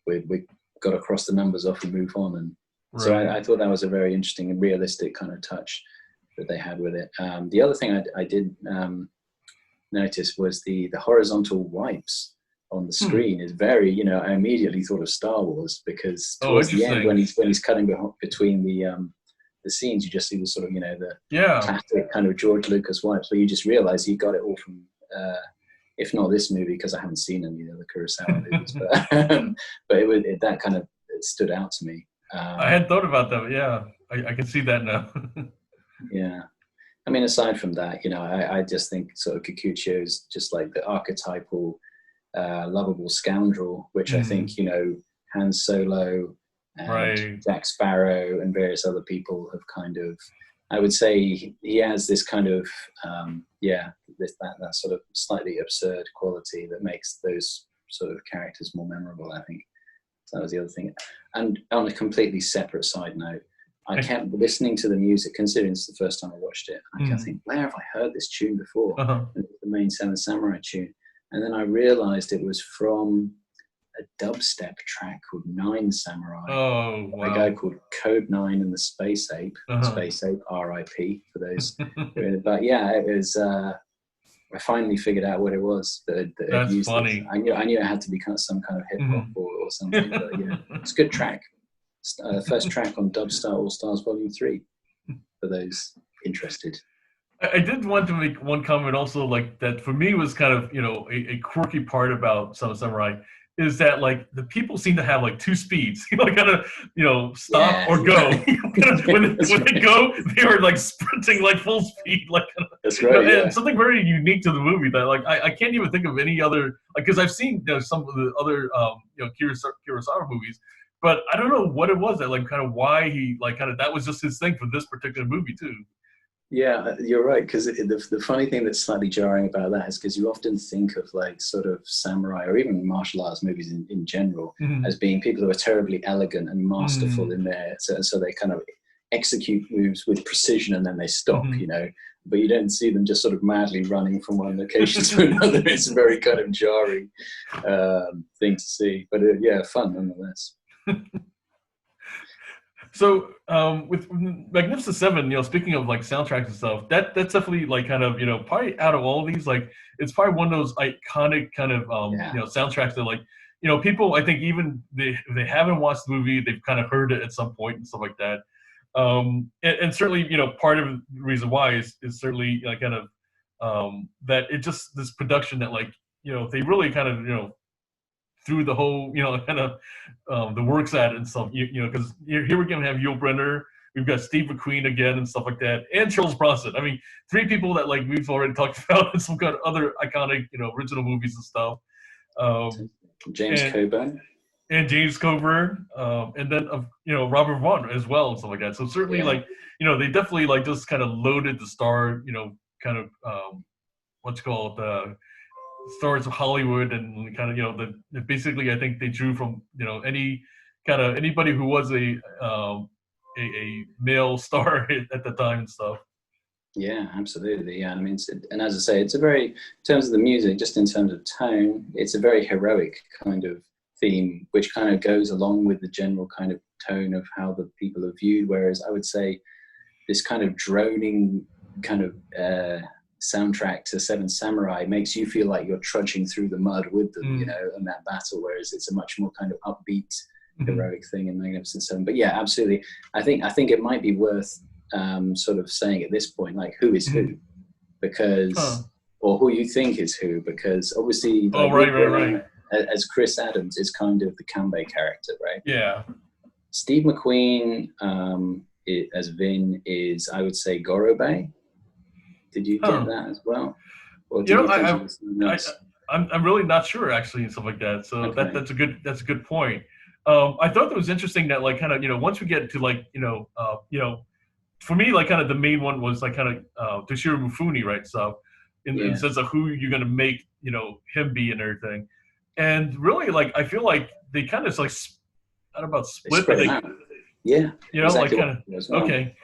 we got to cross the numbers off and move on. And so I thought that was a very interesting and realistic kind of touch that they had with it. The other thing I did notice was the horizontal wipes on the screen is very, I immediately thought of Star Wars, because towards the end when he's cutting between the scenes, you just see the sort of, the classic kind of George Lucas wipes, where you just realize he got it all from if not this movie, because I haven't seen any of the Kurosawa movies, but that kind of stood out to me. I hadn't thought about that. Yeah, I can see that now. Yeah, I mean, aside from that, I just think sort of Kikuchiyo is just like the archetypal lovable scoundrel, which I think Han Solo and Jack Sparrow and various other people have kind of. I would say he has this kind of that sort of slightly absurd quality that makes those sort of characters more memorable, I think. So that was the other thing. And on a completely separate side note, I kept listening to the music, considering it's the first time I watched it. I kept thinking, where have I heard this tune before? And it was the main Seven Samurai tune. And then I realized it was from a dubstep track called Nine Samurai. Oh, wow. A guy called Code 9 and the Spaceape. Spaceape, R.I.P. for those. But yeah, it was. I finally figured out what it was that That's used funny. It. I knew it had to be some kind of hip hop or something. But yeah, it's a good track. First track on Dubstar All Stars Volume 3 for those interested. I did want to make one comment also, like that for me was kind of a quirky part about Seven Samurai is that like the people seem to have like two speeds, kind of stop or go. when they go, they are like sprinting like full speed, like that's right. And something very unique to the movie that like I can't even think of any other, because I've seen some of the other Kurosawa movies but I don't know what it was that like kind of why he like kind of that was just his thing for this particular movie too. Yeah, you're right, because the funny thing that's slightly jarring about that is because you often think of like sort of samurai or even martial arts movies in general as being people who are terribly elegant and masterful in their, so they kind of execute moves with precision and then they stop, you know, but you don't see them just sort of madly running from one location to another. It's a very kind of jarring thing to see, but yeah, fun nonetheless. So with Magnificent Seven, you know, speaking of like soundtracks and stuff, that's definitely like kind of, you know, probably out of all of these, like it's probably one of those iconic kind of you know, soundtracks that like, you know, people I think even if they haven't watched the movie, they've kind of heard it at some point and stuff like that. And certainly, you know, part of the reason why is certainly like kind of that it just this production that like, you know, they really kind of, you know, through the whole, you know, kind of the works at it and stuff, you know, because here we're going to have Yul Brynner, we've got Steve McQueen again and stuff like that, and Charles Bronson. I mean, three people that like we've already talked about in some kind of other iconic, you know, original movies and stuff. James Coburn. And James Coburn, and then you know, Robert Vaughn as well and stuff like that. So certainly, like, you know, they definitely like just kind of loaded the star, you know, kind of what's called stars of Hollywood, and kind of, you know, the basically I think they drew from, you know, any kind of anybody who was a male star at the time and stuff. Yeah, absolutely. Yeah, I mean, and as I say, it's a very, in terms of the music, just in terms of tone, it's a very heroic kind of theme, which kind of goes along with the general kind of tone of how the people are viewed. Whereas I would say this kind of droning kind of soundtrack to Seven Samurai makes you feel like you're trudging through the mud with them, you know, in that battle. Whereas it's a much more kind of upbeat, heroic thing in Magnificent Seven. But yeah, absolutely. I think it might be worth sort of saying at this point, like, who is who, because or who you think is who, because obviously right. As Chris Adams is kind of the Kambei character, right? Yeah. Steve McQueen as Vin is, I would say, Gorobe. Did you get that as well? Or you know, I'm really not sure actually and stuff like that. So okay. that's a good point. I thought that was interesting that like kind of, you know, once we get to like, you know, for me, like kind of the main one was like kind of Toshiro Mifune, right? So in the sense of who you're going to make, you know, him be and everything. And really, like, I feel like they kind of like, I don't know about split, but yeah, you know, exactly, like kind of, okay.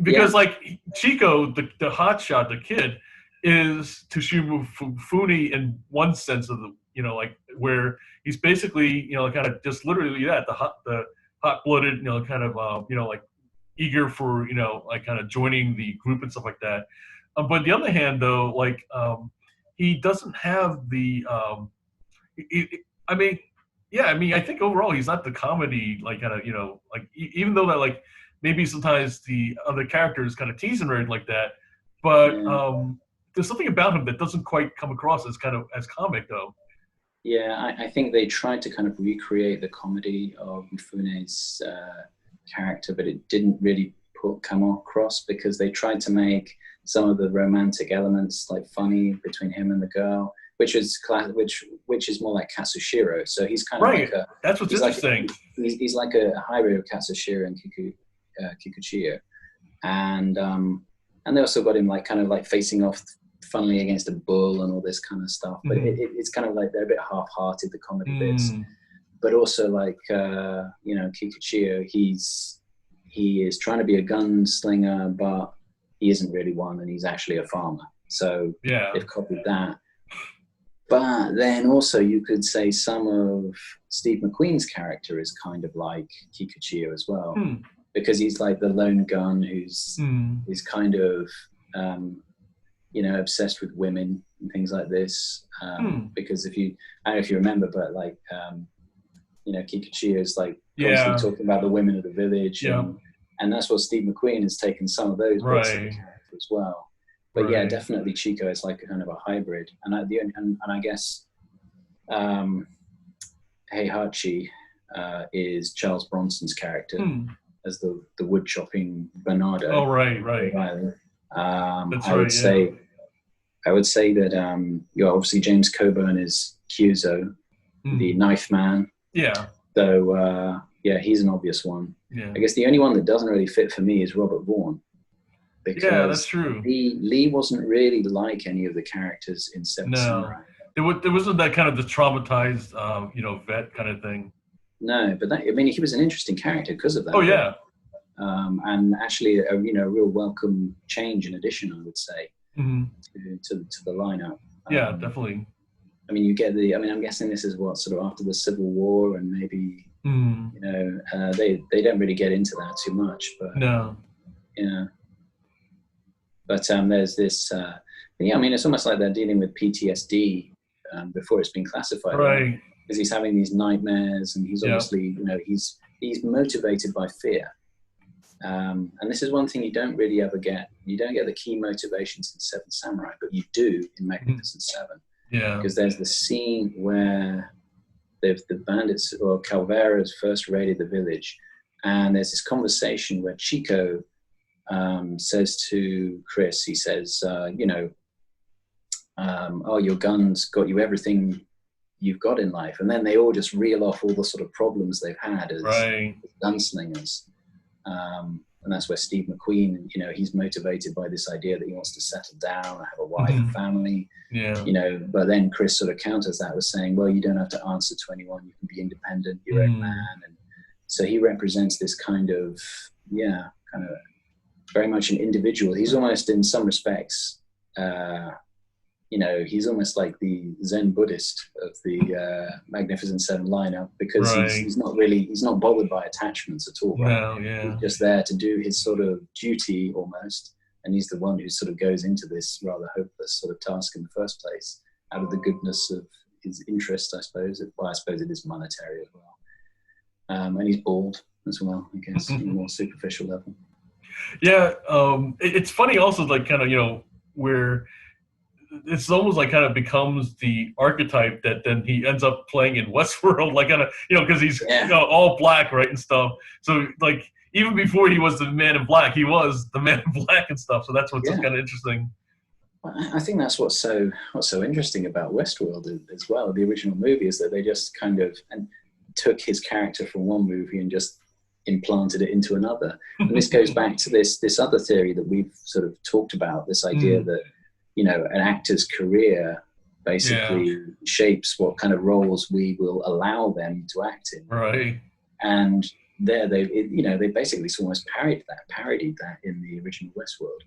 Because like Chico, the hotshot, the kid, is Toshiro Mifune in one sense of the, you know, like where he's basically, you know, kind of just literally that, the hot-blooded, you know, kind of, you know, like eager for, you know, like kind of joining the group and stuff like that. But on the other hand, though, like he doesn't have the, I mean, I think overall he's not the comedy, like kind of, you know, like even though that like maybe sometimes the other characters kind of tease him or like that, but there's something about him that doesn't quite come across as kind of as comic though. Yeah, I think they tried to kind of recreate the comedy of Mifune's character, but it didn't really come across because they tried to make some of the romantic elements like funny between him and the girl, which is more like Katsushirō. So he's kind of like a, that's what's interesting. He's like a hybrid of Katsushirō and Kikuchiyo, and they also got him like kind of like facing off funnily against a bull and all this kind of stuff. But it's kind of like they're a bit half-hearted, the comedy bits, but also like you know, Kikuchiyo, he is trying to be a gunslinger, but he isn't really one, and he's actually a farmer. So they've copied that. But then also you could say some of Steve McQueen's character is kind of like Kikuchiyo as well, because he's like the lone gun who's kind of, you know, obsessed with women and things like this. Because I don't know if you remember, but like, you know, Kikuchiyo is like constantly talking about the women of the village. And that's what Steve McQueen has taken some of those bits of the character as well. But yeah, definitely Chico is like a kind of a hybrid, and I guess Heihachi is Charles Bronson's character as the wood chopping Bernardo. Oh right. I would say that obviously James Coburn is Kyuzo, the knife man. Yeah. So Yeah, he's an obvious one. Yeah. I guess the only one that doesn't really fit for me is Robert Vaughn. Yeah, that's true. Lee wasn't really like any of the characters in Seven Samurai. There wasn't that kind of the traumatized, vet kind of thing. No, but he was an interesting character because of that. Oh yeah. And actually, a real welcome change and addition, I would say, to the lineup. Yeah, definitely. I mean, you get I'm guessing this is what, sort of after the Civil War, and maybe they don't really get into that too much, but no. Yeah. But there's this, it's almost like they're dealing with PTSD before it's been classified. Right. Because he's having these nightmares, and he's obviously, he's motivated by fear. And this is one thing you don't really ever get. You don't get the key motivations in Seven Samurai, but you do in Magnificent Seven. Yeah. Because there's the scene where the bandits, or Calvera's, first raided the village, and there's this conversation where Chico says to Chris, he says, your guns got you everything you've got in life. And then they all just reel off all the sort of problems they've had as gunslingers. And that's where Steve McQueen, he's motivated by this idea that he wants to settle down and have a wife and family. Yeah. But then Chris sort of counters that with saying, well, you don't have to answer to anyone. You can be independent, your own man. And so he represents this kind of very much an individual. He's almost, in some respects, he's almost like the Zen Buddhist of the Magnificent Seven lineup, because he's not bothered by attachments at all. Right? No, yeah. He's just there to do his sort of duty almost, and he's the one who sort of goes into this rather hopeless sort of task in the first place out of the goodness of his interest, I suppose. Well, I suppose it is monetary as well. And he's bald as well, I guess, on a more superficial level. Yeah, it's funny also, like, kind of, where it's almost like kind of becomes the archetype that then he ends up playing in Westworld, like, kind of, because he's all black, right, and stuff. So, like, even before he was the Man in Black, he was the Man in Black and stuff. So that's what's kind of interesting. I think that's what's so interesting about Westworld as well. The original movie is that they just kind of took his character from one movie and just implanted it into another. And this goes back to this other theory that we've sort of talked about, this idea that, an actor's career basically shapes what kind of roles we will allow them to act in. Right. And there they basically almost parodied that in the original Westworld.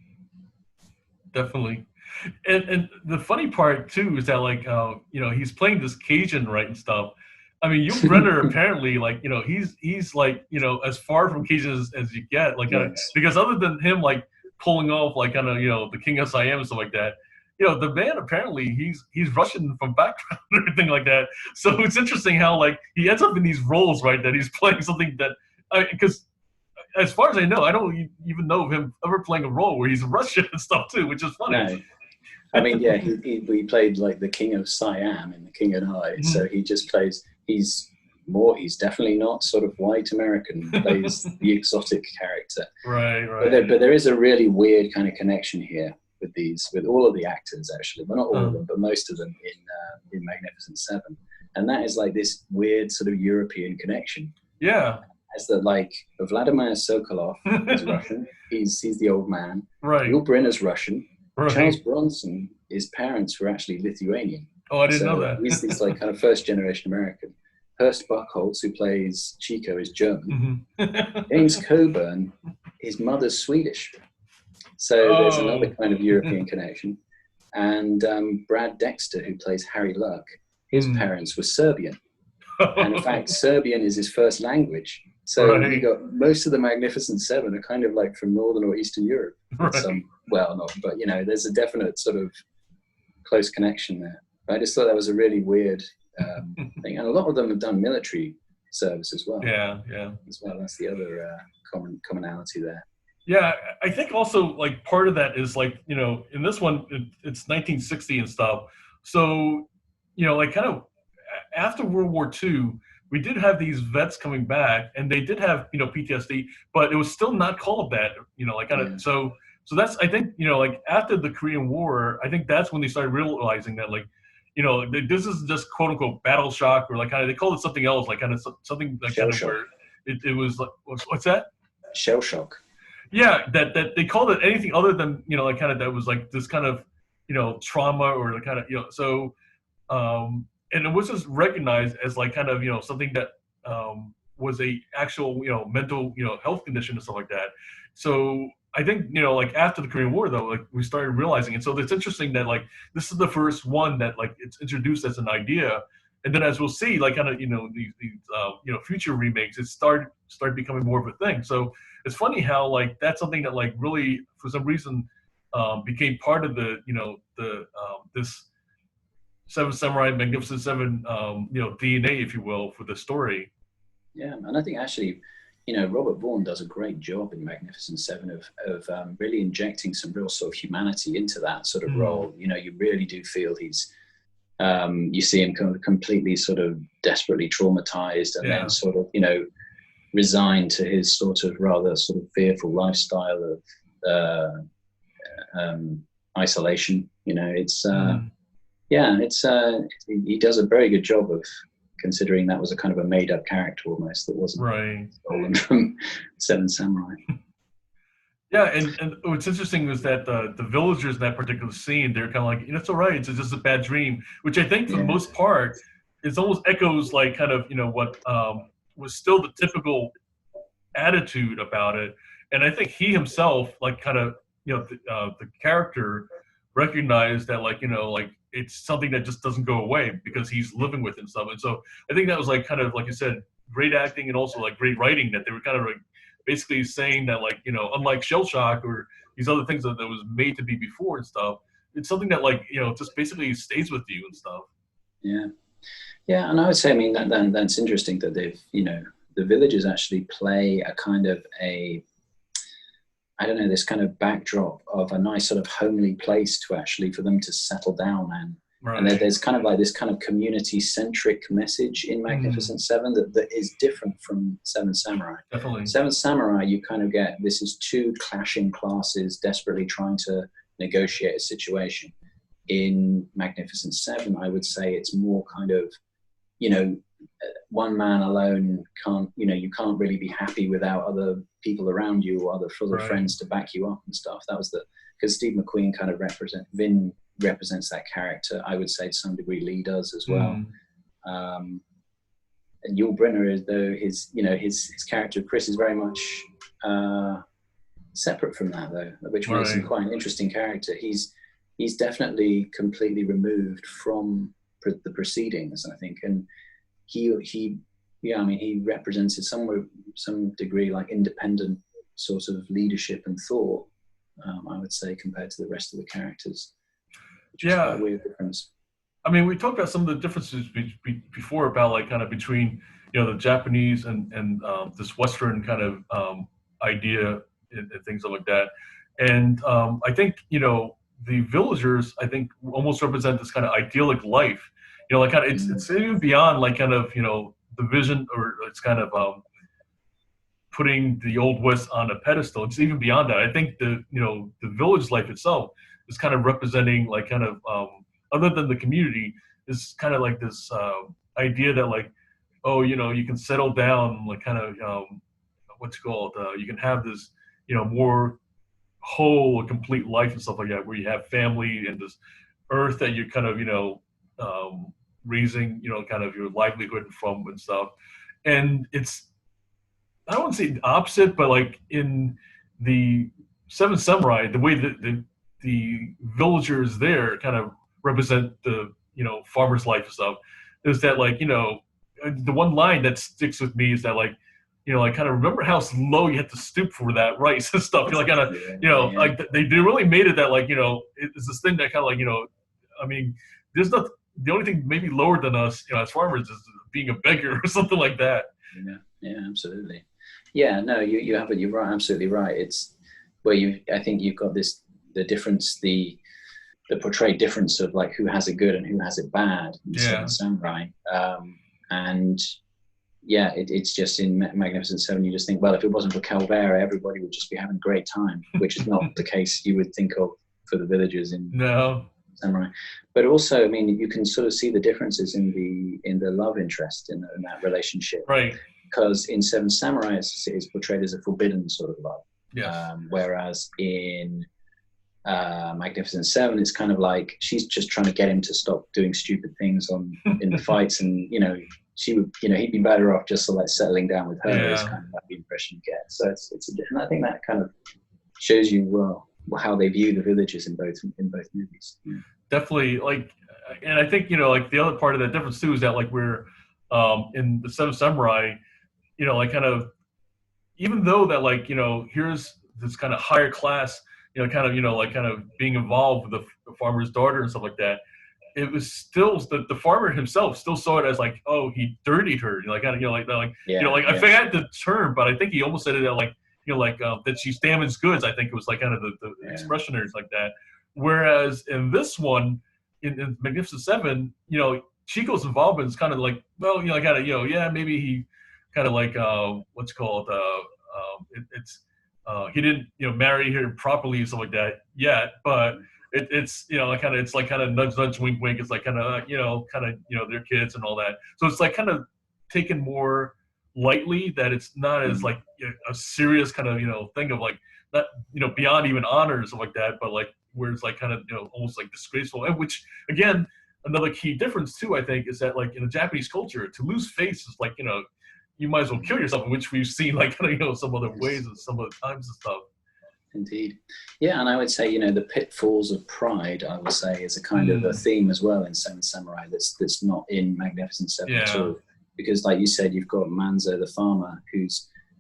Definitely. And the funny part too is that, like, he's playing this Cajun, right, and stuff. I mean, Yul Brynner apparently, like, he's like, as far from Cajun as you get, like, because other than him, like, pulling off, like, kind of, the King of Siam and stuff like that, the man apparently he's Russian from background and everything like that. So it's interesting how, like, he ends up in these roles, right, that he's playing something that, because as far as I know, I don't even know of him ever playing a role where he's Russian and stuff too, which is funny. No. I mean, yeah, he played like the King of Siam in The King and I, so he just plays. He's definitely not sort of white American. He plays the exotic character. Right. But there is a really weird kind of connection here with all of the actors, actually. Well, not all of them, but most of them in Magnificent Seven. And that is like this weird sort of European connection. Yeah. As that, like, Vladimir Sokolov is Russian. He's the old man. Right. Yul Brynner's Russian. Right. Charles Bronson, his parents were actually Lithuanian. Oh, I didn't know that. He's like kind of first generation American. Horst Buchholz, who plays Chico, is German. James Coburn, his mother's Swedish. So there's another kind of European connection. And Brad Dexter, who plays Harry Luck, his parents were Serbian. And in fact, Serbian is his first language. So you got most of the Magnificent Seven are kind of like from Northern or Eastern Europe. Right. But there's a definite sort of close connection there. But I just thought that was a really weird thing. And a lot of them have done military service as well. Yeah. As well, that's the other commonality there. Yeah, I think also, like, part of that is, like, in this one, it's 1960 and stuff. So, like, kind of after World War II, we did have these vets coming back, and they did have, PTSD, but it was still not called that, like, kind of, so that's, I think, like, after the Korean War, I think that's when they started realizing that, like, this is just quote unquote battle shock, or like kind of, they call it something else, like kind of something like kind of where, it was like, what's that? Shell shock. Yeah, that they called it anything other than, you know, like kind of that was like this kind of, you know, trauma or the kind of, you know, so and it was just recognized as like kind of, you know, something that was a actual, you know, mental, you know, health condition and stuff like that. So I think, you know, like after the Korean War though, like we started realizing it. So it's interesting that like this is the first one that like it's introduced as an idea, and then as we'll see, like kind of, you know, these you know, future remakes, it started becoming more of a thing. So it's funny how like that's something that like really for some reason became part of the, you know, the this Seven Samurai, Magnificent Seven, you know, DNA, if you will, for the story. Yeah, and I think actually, you know, Robert Vaughn does a great job in Magnificent Seven of really injecting some real sort of humanity into that sort of role. You know, you really do feel he's, you see him kind of completely sort of desperately traumatized and then sort of, you know, resigned to his sort of rather sort of fearful lifestyle of isolation. You know, it's, yeah, it's, he does a very good job of, considering that was a kind of a made-up character almost that wasn't stolen from Seven Samurai. Yeah, and what's interesting is that the villagers in that particular scene, they're kind of like, you know, it's all right, it's just a bad dream, which I think for the most part, it's almost echoes like kind of, you know, what was still the typical attitude about it. And I think he himself, like kind of, you know, the character recognized that, like, you know, like it's something that just doesn't go away because he's living with it and stuff. And so I think that was like kind of, like you said, great acting and also like great writing, that they were kind of like basically saying that, like, you know, unlike shell shock or these other things that was made to be before and stuff, it's something that, like, you know, just basically stays with you and stuff. Yeah. Yeah. And I would say, I mean, that's interesting that they've, you know, the villagers actually play a kind of I don't know, this kind of backdrop of a nice sort of homely place to actually, for them to settle down and there's kind of like this kind of community-centric message in Magnificent Seven that is different from Seven Samurai. Definitely. Seven Samurai, you kind of get, this is two clashing classes desperately trying to negotiate a situation. In Magnificent Seven, I would say it's more kind of, you know, one man alone can't, you know, you can't really be happy without other people around you or other friends to back you up and stuff. That was because Steve McQueen kind of Vin represents that character. I would say to some degree Lee does as well. And Yul Brynner is, though, his character Chris is very much separate from that, though, which makes him quite an interesting character. He's definitely completely removed from the proceedings, I think, and he I mean, he represented some degree like independent sort of leadership and thought, I would say, compared to the rest of the characters. Which is quite a weird difference. I mean, we talked about some of the differences before about, like, kind of between, you know, the Japanese and this Western kind of idea and things like that. And I think, you know, the villagers, I think, almost represent this kind of idyllic life. You know, like kind of, it's even beyond like kind of, you know, the vision, or it's kind of putting the Old West on a pedestal. It's even beyond that. I think the village life itself is kind of representing like kind of other than the community, is kind of like this idea that, like, oh, you know, you can settle down, like kind of what's it called? You can have this, you know, more whole, complete life and stuff like that, where you have family and this earth that you're kind of, you know, raising, you know, kind of your livelihood from and stuff. And it's, I don't want to say the opposite, but like in the Seven Samurai, the way that the villagers there kind of represent the, you know, farmer's life and stuff, is that, like, you know, the one line that sticks with me is that, like, you know, like, kind of remember how low you had to stoop for that rice and stuff. You're like, kind of, you know, like they really made it that, like, you know, it's this thing that kind of, like, you know, I mean, there's not, the only thing maybe lower than us, you know, as farmers, is being a beggar or something like that. Yeah, absolutely. Yeah, no, you have it. You're right, absolutely right. It's where I think you've got this, the difference, the portrayed difference of, like, who has it good and who has it bad in Seven Samurai. And yeah, it's just in Magnificent Seven, you just think, well, if it wasn't for Calvera, everybody would just be having a great time, which is not the case you would think of for the villagers in Samurai. But also, I mean, you can sort of see the differences in the love interest in that relationship. Right. because in Seven Samurai it's portrayed as a forbidden sort of love. Yes. Whereas in Magnificent Seven, it's kind of like she's just trying to get him to stop doing stupid things in the fights, and she would, he'd be better off just like settling down with her. Is kind of like the impression you get. So and I think that kind of shows you how they view the villages in both movies. Yeah. Definitely, like, and I think like the other part of that difference too is that like we're in the Seven Samurai, like kind of, even though that like here's this kind of higher class, kind of being involved with the farmer's daughter and stuff like that. It was still the farmer himself still saw it as like, oh, he dirtied her, I forget the term, but I think he almost said it like that she's damaged goods. I think it was like kind of the expression is like that. Whereas in this one, in Magnificent Seven, Chico's involvement is kind of like, well, kind of maybe he kind of like what's called he didn't marry her properly and stuff like that yet, but it's it's like kind of nudge wink wink. It's like kind of their kids and all that. So it's like kind of taken more lightly, that it's not as like a serious kind of thing of like not beyond even honor and stuff like that, but like where it's like kind of almost like disgraceful. And which again, another key difference too, I think, is that like in the Japanese culture, to lose face is like you might as well kill yourself, which we've seen like some other ways and some other times and stuff. Indeed. Yeah, and I would say, the pitfalls of pride, I would say, is a kind of a theme as well in Seven Samurai that's not in Magnificent Seven at all. Because like you said, you've got Manzo, the farmer, who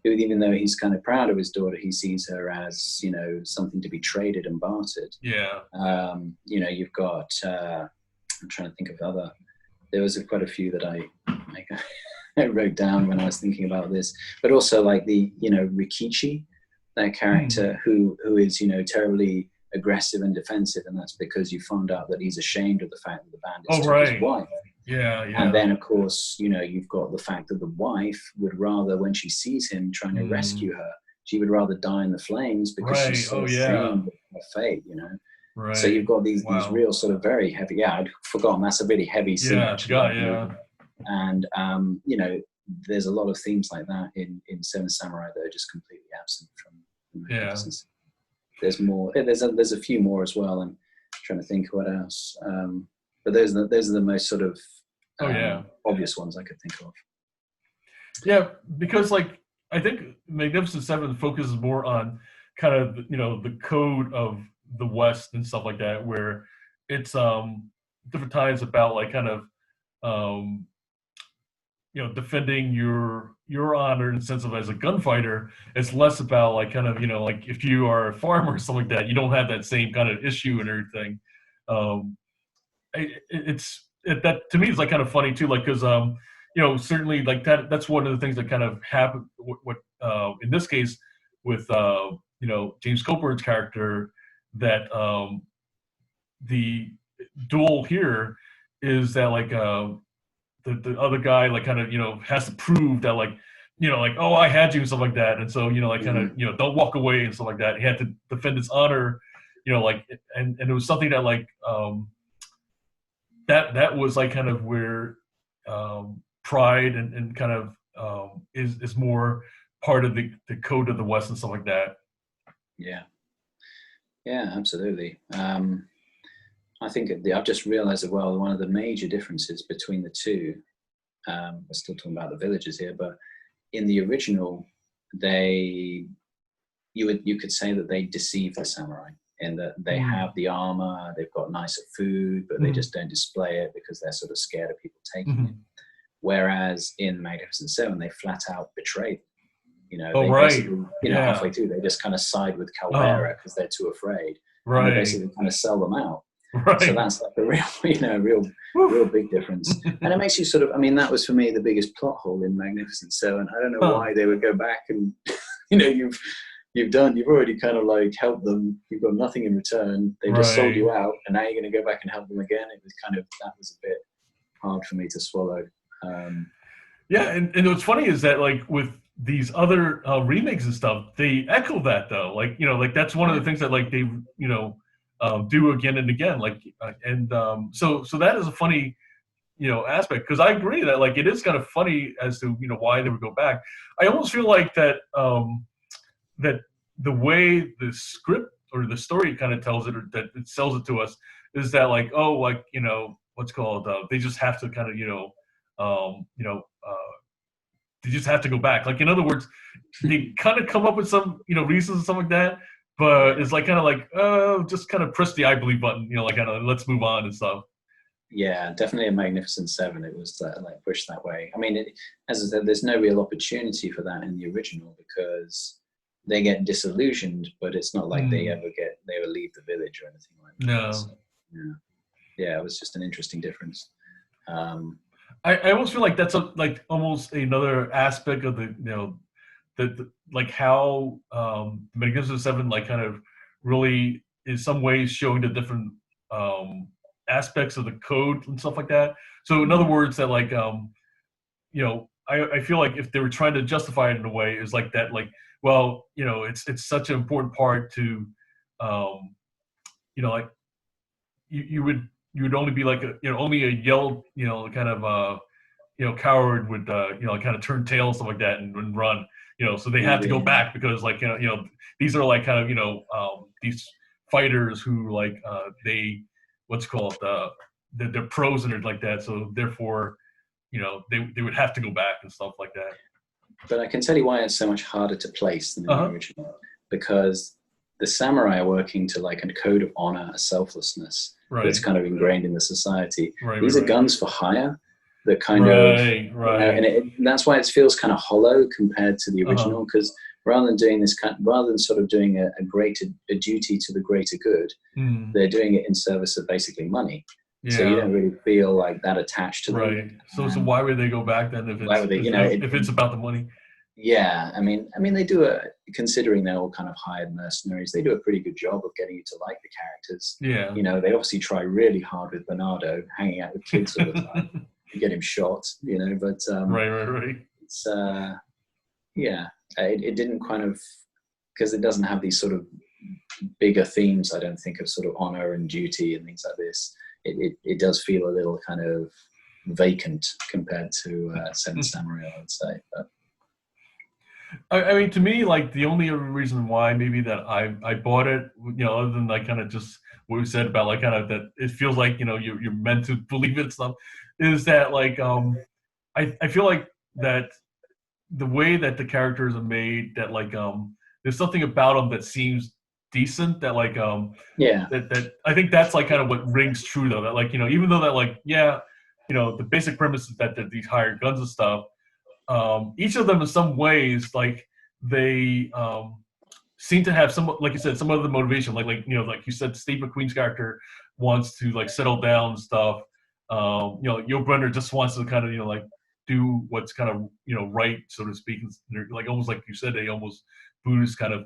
even though he's kind of proud of his daughter, he sees her as, something to be traded and bartered. Yeah. You've got, I'm trying to think of there was quite a few that I wrote down when I was thinking about this, but also like the, Rikichi, that character who is, tolerably aggressive and defensive, and that's because you find out that he's ashamed of the fact that the bandits took his wife. Yeah. And then, of course, you've got the fact that the wife would rather, when she sees him trying to rescue her, she would rather die in the flames because she's so ashamed of her fate, Right. So you've got these real sort of very heavy. Yeah, I'd forgotten that's a really heavy scene. And there's a lot of themes like that in Seven Samurai that are just completely absent from. There's more. There's a few more as well. I'm trying to think what else. But those are the most sort of obvious ones I could think of. Yeah, because like I think Magnificent Seven focuses more on kind of the code of the West and stuff like that, where it's different times about like kind of defending your honor in the sense of as a gunfighter. It's less about like kind of like if you are a farmer or something like that, you don't have that same kind of issue and everything. That to me is like kind of funny too, like because certainly like that's one of the things that kind of happened. What in this case with James Coburn's character, that the duel here is that like the other guy like kind of has to prove that like like, oh, I had you and stuff like that, and so like kind of don't walk away and stuff like that. He had to defend his honor, like and it was something that like that was like kind of where pride and kind of is more part of the code of the West and stuff like that. Yeah, absolutely. I think I've just realized as well, one of the major differences between the two, we're still talking about the villages here, but in the original, you could say that they deceive the samurai, in that they have the armor, they've got nicer food, but they just don't display it because they're sort of scared of people taking it. Whereas in Magnificent Seven, they flat out betray them. Halfway through, they just kind of side with Caldera because they're too afraid. And they basically kind of sell them out. So that's like a real big difference. And it makes you sort of, that was for me the biggest plot hole in Magnificent Seven. I don't know why they would go back and, you've already kind of like helped them. You've got nothing in return. They just sold you out, and now you're going to go back and help them again. It was that was a bit hard for me to swallow. And what's funny is that like with these other remakes and stuff, they echo that though. Like like that's one of the things that like they do again and again. Like so that is a funny aspect, because I agree that like it is kind of funny as to why they would go back. I almost feel like that that the way the script or the story kind of tells it, or that it sells it to us, is that like, oh, like what's called they just have to kind of they just have to go back. Like, in other words, they kind of come up with some reasons and stuff like that, but it's like kind of like, oh, just kind of press the I believe button, like kind of let's move on and stuff. Yeah, definitely a Magnificent Seven. It was like pushed that way. I mean, as I said, there's no real opportunity for that in the original because they get disillusioned, but it's not like they ever leave the village or anything like that. No. So, yeah, it was just an interesting difference. I almost feel like that's like almost another aspect of the like how Magnificent Seven like kind of really in some ways showing the different aspects of the code and stuff like that. So in other words, that like I feel like if they were trying to justify it in a way, is like that, like, well, it's such an important part to like you would only be like only a yell kind of coward would kind of turn tail and stuff like that and run, so they have to go back because like these are like kind of these fighters who like they what's called they're pros and like that, so therefore they would have to go back and stuff like that. But I can tell you why it's so much harder to place than the original, because the samurai are working to like a code of honor, a selflessness that's kind of ingrained in the society. These are guns for hire that kind of, and that's why it feels kind of hollow compared to the original, because rather than doing this rather than sort of doing a duty to the greater good, they're doing it in service of basically money. Yeah. So you don't really feel like that attached to them. Right. So why would they go back then if it's about the money? Yeah, I mean, they do considering they're all kind of hired mercenaries, they do a pretty good job of getting you to like the characters. Yeah. They obviously try really hard with Bernardo, hanging out with kids all the time, to get him shot. But right. It's it didn't kind of, because it doesn't have these sort of bigger themes. I don't think of sort of honor and duty and things like this. It does feel a little kind of vacant compared to Seven Samurai, I would say. But I mean, to me, like the only reason why maybe that I bought it, other than like kind of just what we said about like kind of that it feels like you're meant to believe it and stuff, is that like I feel like that the way that the characters are made, that like there's something about them that seems decent, that like that I think that's like kind of what rings true, though, that like even though that like the basic premise is that these hired guns and stuff, each of them in some ways like they seem to have some, like you said, some other motivation, like you said, Steve McQueen's character wants to like settle down and stuff. Yul Brynner just wants to kind of like do what's kind of right, so to speak, like almost like you said, a almost Buddhist kind of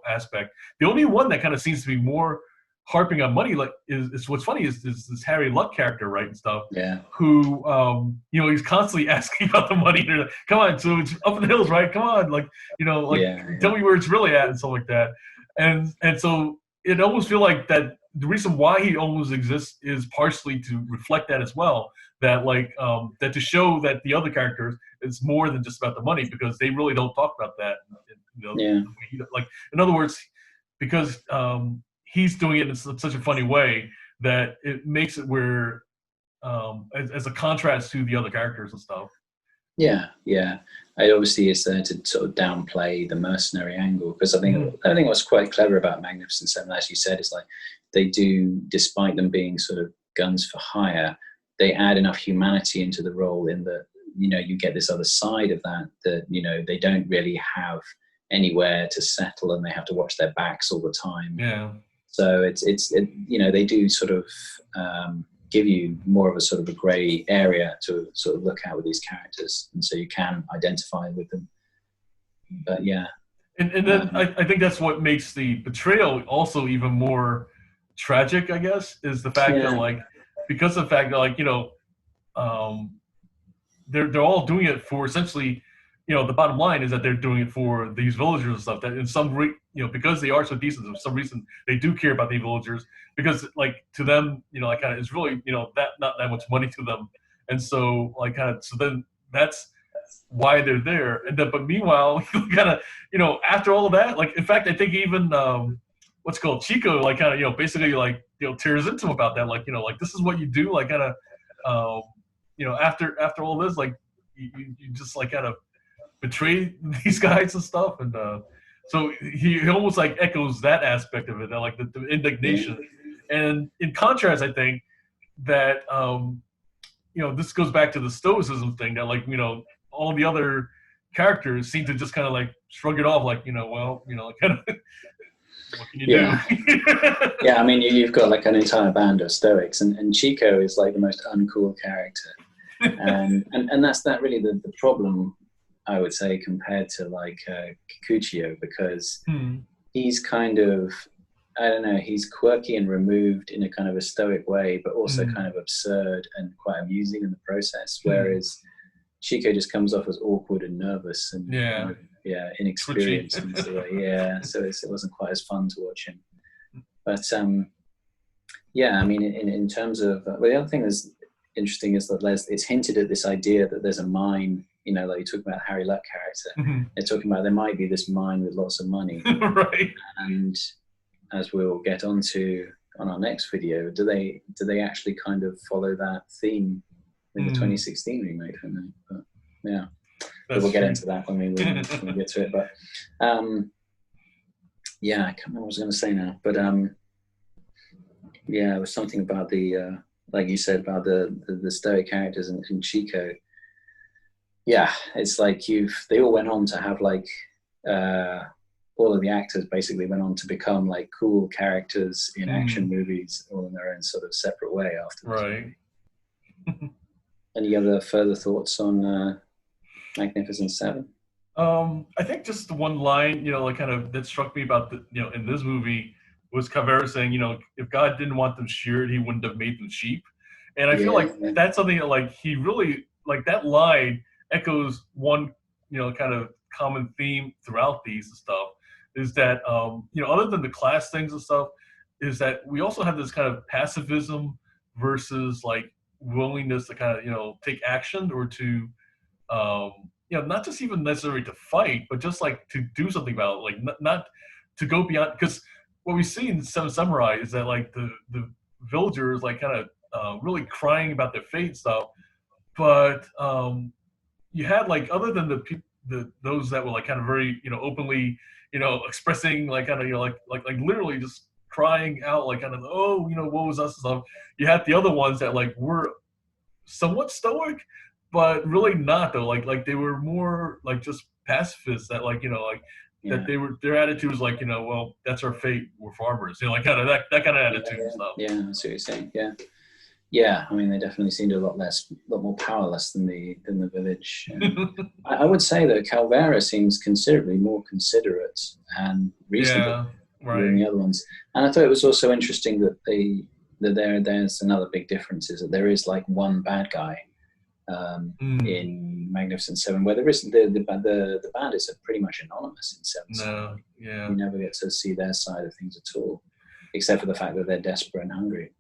aspect. The only one that kind of seems to be more harping on money, like is what's funny is this Harry Luck character, right, and stuff. Yeah. Who he's constantly asking about the money. They're like, come on, so it's up in the hills, right? Come on, like tell me where it's really at and stuff like that. And so it almost feel like that the reason why he almost exists is partially to reflect that as well. That like that to show that the other characters, it's more than just about the money, because they really don't talk about that. Like in other words, because he's doing it in such a funny way that it makes it where as a contrast to the other characters and stuff. Yeah. It obviously is there to sort of downplay the mercenary angle, because I think what's quite clever about Magnificent Seven, as you said, is like they do, despite them being sort of guns for hire, they add enough humanity into the role in that you get this other side of that they don't really have anywhere to settle and they have to watch their backs all the time. Yeah. So it's they do sort of give you more of a sort of a grey area to sort of look at with these characters, and so you can identify with them. But yeah. And then I think that's what makes the betrayal also even more tragic, I guess, is the fact that like, because of the fact that like they're all doing it for essentially, the bottom line is that they're doing it for these villagers and stuff, that in some because they are so decent, for some reason they do care about the villagers, because like to them like kind of it's really that not that much money to them, And so like kind of, so then that's why they're there. And then, but meanwhile, kind of, you know, after all of that, like, in fact, I think even, what's called Chico, like kind of, you know, basically like, you know, tears into him about that. Like, you know, like, this is what you do, like kind of, you know, after all this, like you just like kind of betray these guys and stuff. And so he almost like echoes that aspect of it, like the indignation. And in contrast, I think that, you know, this goes back to the stoicism thing that, like, you know, all the other characters seem to just kind of like shrug it off, like, you know, well, you know, kind of, what can you do? Yeah, I mean, you've got like an entire band of stoics, and Chico is like the most uncool character. And that's that really the problem, I would say, compared to like Kikuchiyo, because he's kind of, I don't know, he's quirky and removed in a kind of a stoic way, but also kind of absurd and quite amusing in the process. Whereas Chico just comes off as awkward and nervous and inexperienced. And so, so it wasn't quite as fun to watch him. But I mean, in terms of, well, the other thing that's interesting is that it's hinted at this idea that there's a mine. You know, like you talk about Harry Luck character. They're talking about there might be this mine with lots of money, right? And as we'll get onto on our next video, do they actually kind of follow that theme in the 2016 remake? But yeah, but we'll get into that when we get to it. But yeah, I can't remember what I was going to say now. But yeah, it was something about the like you said about the stoic characters in Chico. Yeah, it's like they all went on to have like all of the actors basically went on to become like cool characters in action movies, all in their own sort of separate way afterwards. Right. Any other further thoughts on Magnificent Seven? I think just the one line, you know, like kind of that struck me about the, you know, in this movie was Kavera saying, you know, if God didn't want them sheared, he wouldn't have made them sheep. And I feel like that's something that, like, he really, like, that line echoes one, you know, kind of common theme throughout these and stuff, is that, you know, other than the class things and stuff, is that we also have this kind of pacifism versus like willingness to kind of, you know, take action or to, you know, not just even necessarily to fight, but just like to do something about it, like not to go beyond, because what we see in Seven Samurai is that like the villagers like kind of really crying about their fate and stuff, but you had like, other than those that were like kind of very, you know, openly, you know, expressing like kind of, you know, like literally just crying out like kind of, oh, you know, what was us and stuff. You had the other ones that like were somewhat stoic, but really not though. Like they were more like just pacifists that, like, you know, like that their attitude was like, you know, well, that's our fate, we're farmers, you know, like kind of that kind of attitude and stuff. Yeah, that's what you're saying. Yeah, I mean, they definitely seemed a lot more powerless than the village. I would say that Calvera seems considerably more considerate and reasonable than the other ones. And I thought it was also interesting that there's another big difference, is that there is like one bad guy in Magnificent Seven, where there isn't the bandits are pretty much anonymous in Seven. No, yeah, you never get to see their side of things at all, except for the fact that they're desperate and hungry.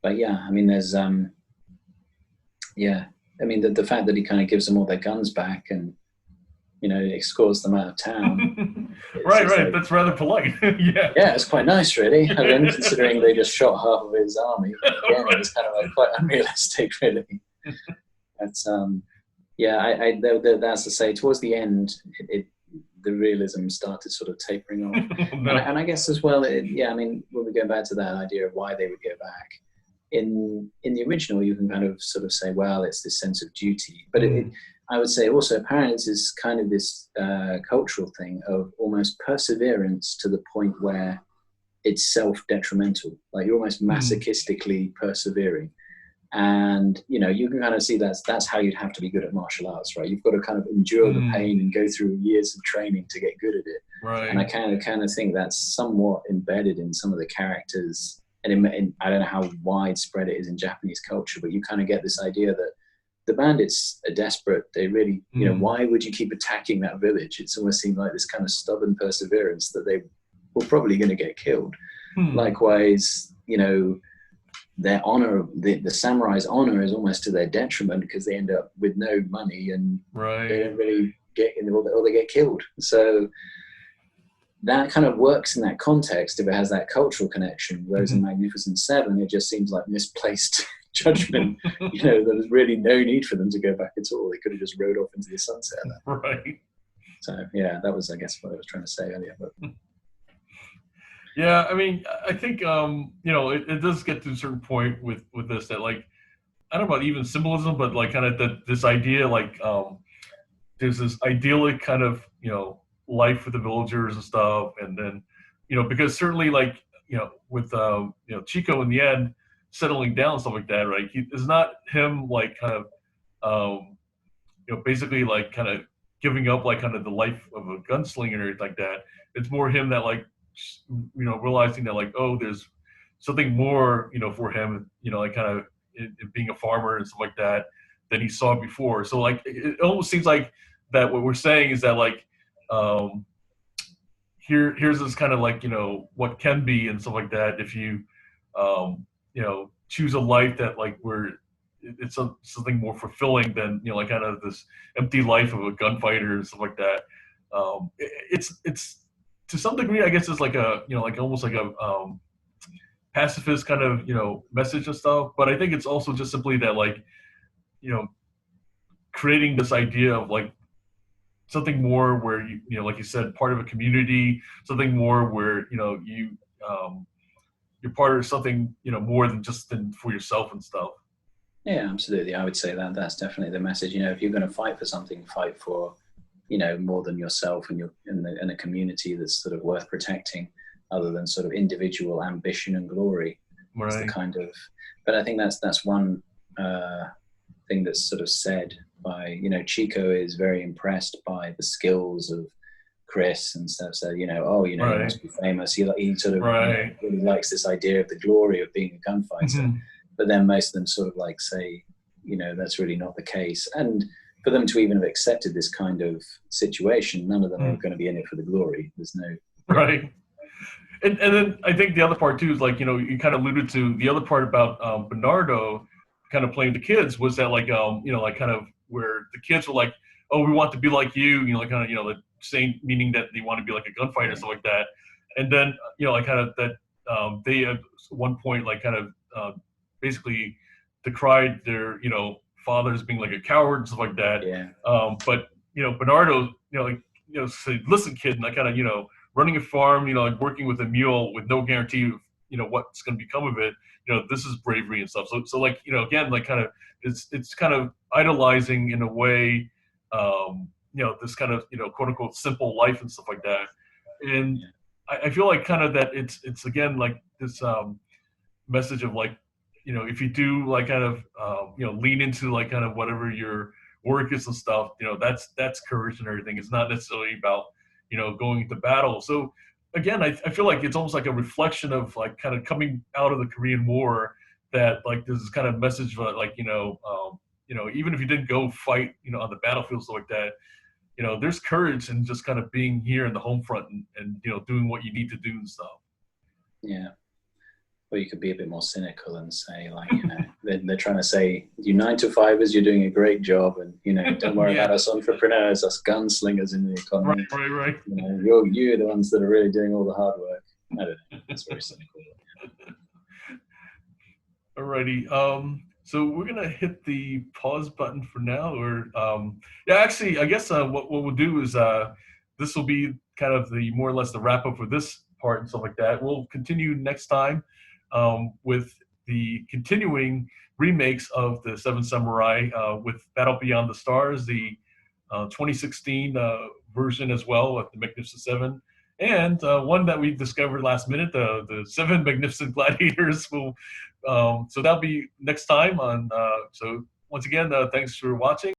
But yeah, I mean, there's I mean, the fact that he kind of gives them all their guns back and, you know, escorts them out of town. right, like, that's rather polite. Yeah, it's quite nice, really. I mean, considering they just shot half of his army. Again, it was kind of like quite unrealistic, really. But that's to say, towards the end, the realism started sort of tapering off. And I guess as well, I mean, when we go back to that idea of why they would go back, in the original, you can kind of sort of say, well, it's this sense of duty. But I would say also, apparently, it's kind of this cultural thing of almost perseverance to the point where it's self-detrimental. Like you're almost masochistically persevering. And, you know, you can kind of see that's how you'd have to be good at martial arts, right? You've got to kind of endure the pain and go through years of training to get good at it. Right. And I kind of think that's somewhat embedded in some of the characters. And I don't know how widespread it is in Japanese culture, but you kind of get this idea that the bandits are desperate. They really, you know, why would you keep attacking that village? It's almost seemed like this kind of stubborn perseverance that they were probably going to get killed. Likewise, you know, their honor, the samurai's honor is almost to their detriment because they end up with no money and they don't really get in, or they get killed. So that kind of works in that context if it has that cultural connection. Whereas in Magnificent Seven, it just seems like misplaced judgment. There was really no need for them to go back at all. They could have just rode off into the sunset. Right. So yeah, that was, I guess, what I was trying to say earlier. But yeah, I mean, I think it does get to a certain point with this that, like, I don't know about even symbolism, but like kind of this idea, like there's this idyllic kind of life with the villagers and stuff, and then because certainly, like, with Chico in the end settling down and stuff like that, right? It's not him like kind of basically like kind of giving up like kind of the life of a gunslinger and everything like that. It's more him that, like, realizing that, like, oh, there's something more for him, like kind of in being a farmer and stuff like that than he saw before. So like it almost seems like that what we're saying is that, like, here's this kind of like what can be and stuff like that if you choose a life that, like, where it's something more fulfilling than like kind of this empty life of a gunfighter and stuff like that. It's to some degree, I guess, it's like a like almost like a pacifist kind of message and stuff. But I think it's also just simply that, like, creating this idea of like something more where you like you said, part of a community, something more where you're part of something more than just for yourself and stuff. Yeah, absolutely. I would say that that's definitely the message. If you're going to fight for something, fight for more than yourself and in a community that's sort of worth protecting, other than sort of individual ambition and glory. Right. It's the kind of, but I think that's one thing that's sort of said by Chico is very impressed by the skills of Chris and stuff. So he must be famous. He sort of really likes this idea of the glory of being a gunfighter. But then most of them sort of like say, that's really not the case. And for them to even have accepted this kind of situation, none of them are going to be in it for the glory. There's no right. And then I think the other part too is, like, you kind of alluded to the other part about Bernardo kind of playing the kids was that, like, like kind of where the kids were like, oh, we want to be like you, like kind of, the same meaning that they want to be like a gunfighter and stuff like that. And then, like kind of that they at one point like kind of basically decried their, fathers being like a coward and stuff like that. Yeah. But, Bernardo, said, listen, kid, and like kind of, running a farm, like working with a mule with no guarantee of, what's going to become of it. This is bravery and stuff. So like, again, like kind of, it's kind of idolizing in a way, this kind of, quote unquote, simple life and stuff like that. And I feel like kind of that it's again, like this message of like, if you do like kind of, lean into like kind of whatever your work is and stuff, that's courage and everything. It's not necessarily about, going into battle. So again, I feel like it's almost like a reflection of like kind of coming out of the Korean War, that like there's this kind of message of like, even if you didn't go fight, on the battlefield, stuff like that, there's courage in just kind of being here in the home front and doing what you need to do and stuff. Yeah. Or you could be a bit more cynical and say, like, they're trying to say, you 9-to-5ers, you're doing a great job, and don't worry about us entrepreneurs, us gunslingers in the economy. Right. You're the ones that are really doing all the hard work. I don't know. That's very cynical. Alrighty. So we're gonna hit the pause button for now, or actually, I guess what we'll do is this will be kind of the more or less the wrap up for this part and stuff like that. We'll continue next time. With the continuing remakes of the Seven Samurai with Battle Beyond the Stars, the 2016 version as well with the Magnificent Seven, and one that we discovered last minute, the Seven Magnificent Gladiators. So that'll be next time on. So once again, thanks for watching.